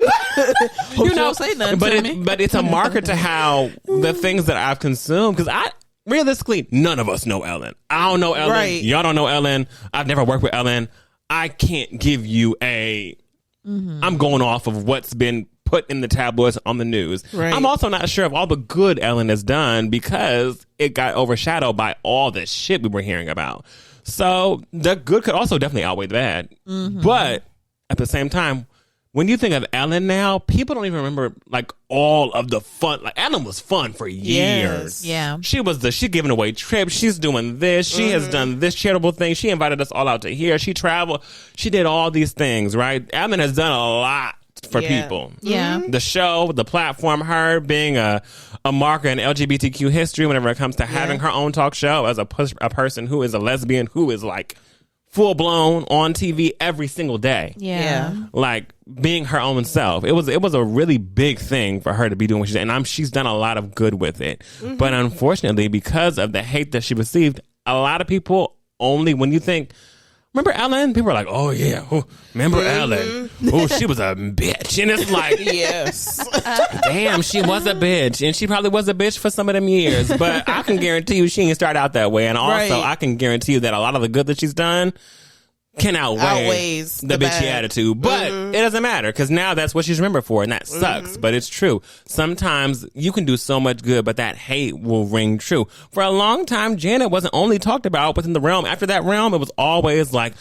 say nothing but it's a marker to how the things that I've consumed, because realistically, none of us know Ellen. I don't know Ellen. Right. Y'all don't know Ellen. I've never worked with Ellen. I can't give you I'm going off of what's been put in the tabloids on the news. Right. I'm also not sure of all the good Ellen has done because it got overshadowed by all the shit we were hearing about. So the good could also definitely outweigh the bad. But at the same time, when you think of Ellen now, people don't even remember like all of the fun. Like Ellen was fun for years. Yeah. She giving away trips. She's doing this. She has done this charitable thing. She invited us all out to here. She traveled. She did all these things, right? Ellen has done a lot for people. Yeah. The show, the platform, her being a marker in LGBTQ history whenever it comes to having her own talk show as a person who is a lesbian, who is like full blown on TV every single day. Yeah. Like being her own self. It was a really big thing for her to be doing what she did. And she's done a lot of good with it. But unfortunately, because of the hate that she received, a lot of people only, when you think, remember Ellen? People are like, oh, yeah. Oh, remember Ellen? Oh, she was a bitch. And it's like, yes. damn, she was a bitch. And she probably was a bitch for some of them years. But I can guarantee you she didn't start out that way. And also, I can guarantee you that a lot of the good that she's done can outweighs the bitchy bad attitude. But it doesn't matter, because now that's what she's remembered for, and that sucks. But it's true. Sometimes you can do so much good, but that hate will ring true. For a long time, Janet wasn't only talked about within the realm. After that realm, it was always like,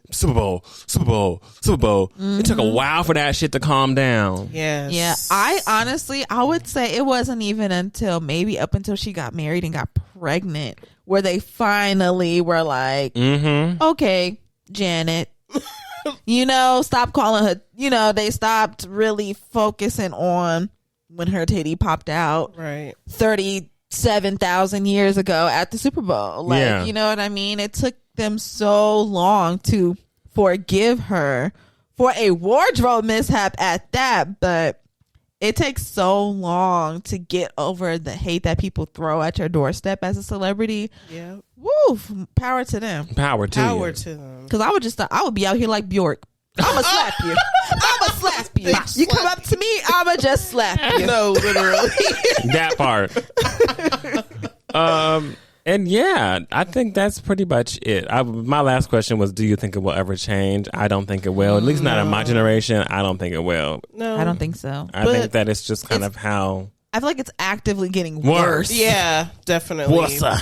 Super Bowl, Super Bowl, Super Bowl. It took a while for that shit to calm down. Yes. Yeah. I would say it wasn't even until maybe up until she got married and got pregnant where they finally were like, okay, Janet, stop calling her, they stopped really focusing on when her titty popped out 37,000 years ago at the Super Bowl. You know what I mean? It took them so long to forgive her for a wardrobe mishap at that, but it takes so long to get over the hate that people throw at your doorstep as a celebrity. Yeah. Woo, power to them. Power to them. Because I would be out here like Bjork. I'ma slap you. I'ma slap you. You come up to me, I'ma just slap you. No, literally. That part. And yeah, I think that's pretty much it. My last question was, do you think it will ever change? I don't think it will. At least not in my generation. I don't think it will. No, I don't think so. I think that it's just kind of how. I feel like it's actively getting worse. Yeah, definitely. Wassa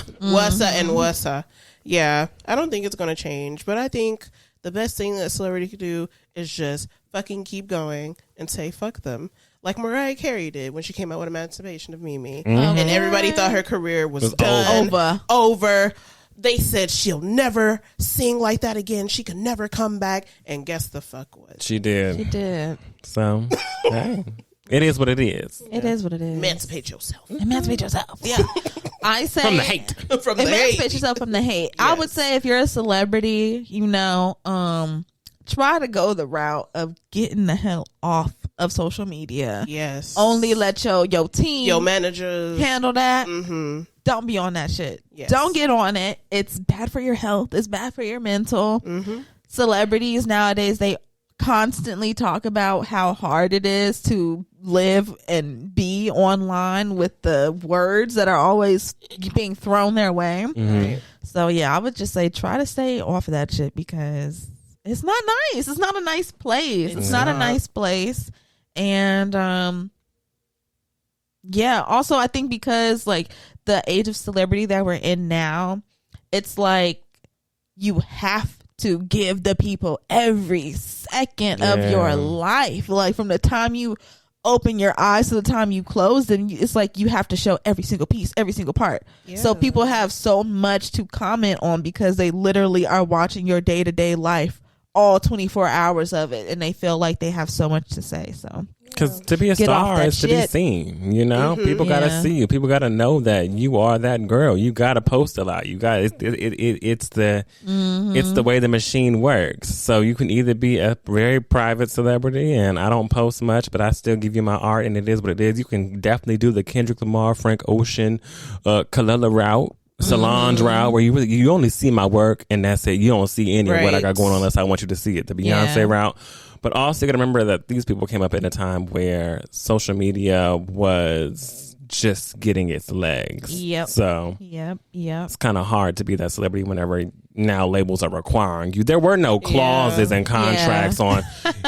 and wassa. Yeah, I don't think it's going to change, but I think the best thing that a celebrity could do is just fucking keep going and say fuck them. Like Mariah Carey did when she came out with Emancipation of Mimi. And everybody thought her career was done. Over. They said she'll never sing like that again. She could never come back. And guess the fuck what? She did. She did. So, hey, it is what it is. It is what it is. Emancipate yourself. Emancipate yourself. Yeah. I say from the hate. Emancipate yourself from the hate. Yes. I would say if you're a celebrity, try to go the route of getting the hell off of social media. Yes. Only let your team, your managers handle that. Don't be on that shit. Yes. Don't get on it. It's bad for your health. It's bad for your mental. Celebrities nowadays, they constantly talk about how hard it is to live and be online with the words that are always being thrown their way. Right. So yeah, I would just say try to stay off of that shit because it's not nice. It's not a nice place. It's not a nice place. And also I think because like the age of celebrity that we're in now, it's like you have to give the people every second of your life. Like from the time you open your eyes to the time you close, then it's like you have to show every single piece, every single part. So people have so much to comment on because they literally are watching your day-to-day life all 24 hours of it, and they feel like they have so much to say. So because to be a Get off star that is to be shit. seen, you know. People gotta Yeah. see you. People gotta know that you are that girl. You gotta post a lot. You got it's the way the machine works. So you can either be a very private celebrity, and I don't post much, but I still give you my art, and it is what it is. You can definitely do the Kendrick Lamar, Frank Ocean, Kalila route. Solange route, where you only see my work and that's it. You don't see any of what I got going on unless I want you to see it. The Beyonce route. But also you gotta remember that these people came up at a time where social media was just getting its legs. Yep. So Yep. it's kind of hard to be that celebrity whenever now labels are requiring you. There were no clauses and contracts on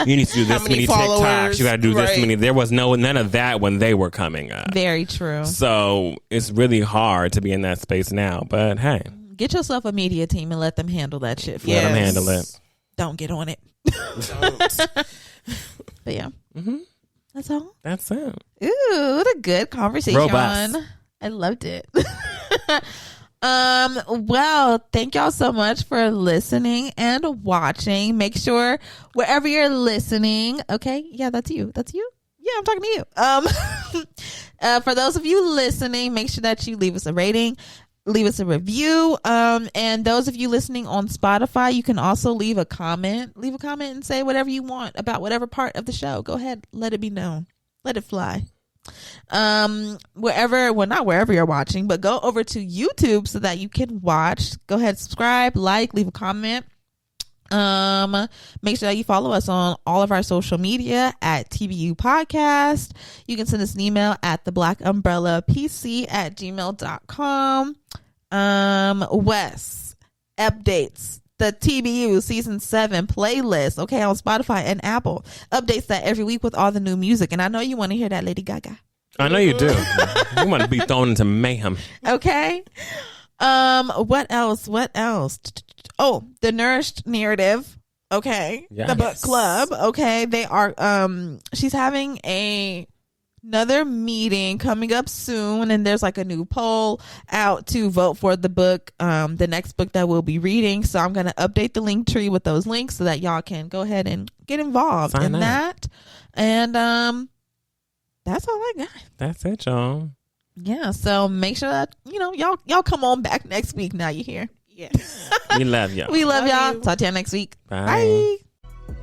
you need to do this many TikToks, you got to do this many. There was none of that when they were coming up. Very true. So it's really hard to be in that space now. But hey, Get yourself a media team and let them handle that shit. let them handle it. Don't get on it. But yeah, that's all. That's it. Ooh, what a good conversation. Robust. I loved it. Well, thank y'all so much for listening and watching. Make sure wherever you're listening, okay, yeah, that's you. Yeah, I'm talking to you. For those of you listening, make sure that you leave us a rating, leave us a review. And those of you listening on Spotify, you can also leave a comment and say whatever you want about whatever part of the show. Go ahead, let it be known, let it fly. Not wherever you're watching, but go over to YouTube so that you can watch. Go ahead, subscribe, leave a comment. Make sure that you follow us on all of our social media at TBU Podcast. You can send us an email at theblackUmbrellaPC@gmail.com. Wes updates the TBU season 7 playlist, okay, on Spotify and Apple. Updates that every week with all the new music. And I know you want to hear that, Lady Gaga. I know you do. You want to be thrown into mayhem. Okay. What else? Oh, the Nourished Narrative. Okay. Yes. The book club. Okay. They are, she's having another meeting coming up soon, and there's like a new poll out to vote for the book, the next book that we'll be reading. So I'm going to update the link tree with those links so that y'all can go ahead and get involved in that. And, that's all I got. That's it, y'all. Yeah. So make sure that, y'all come on back next week. Now you're here. Yes. We love y'all. We love y'all. you. Talk to y'all next week. Bye. Bye.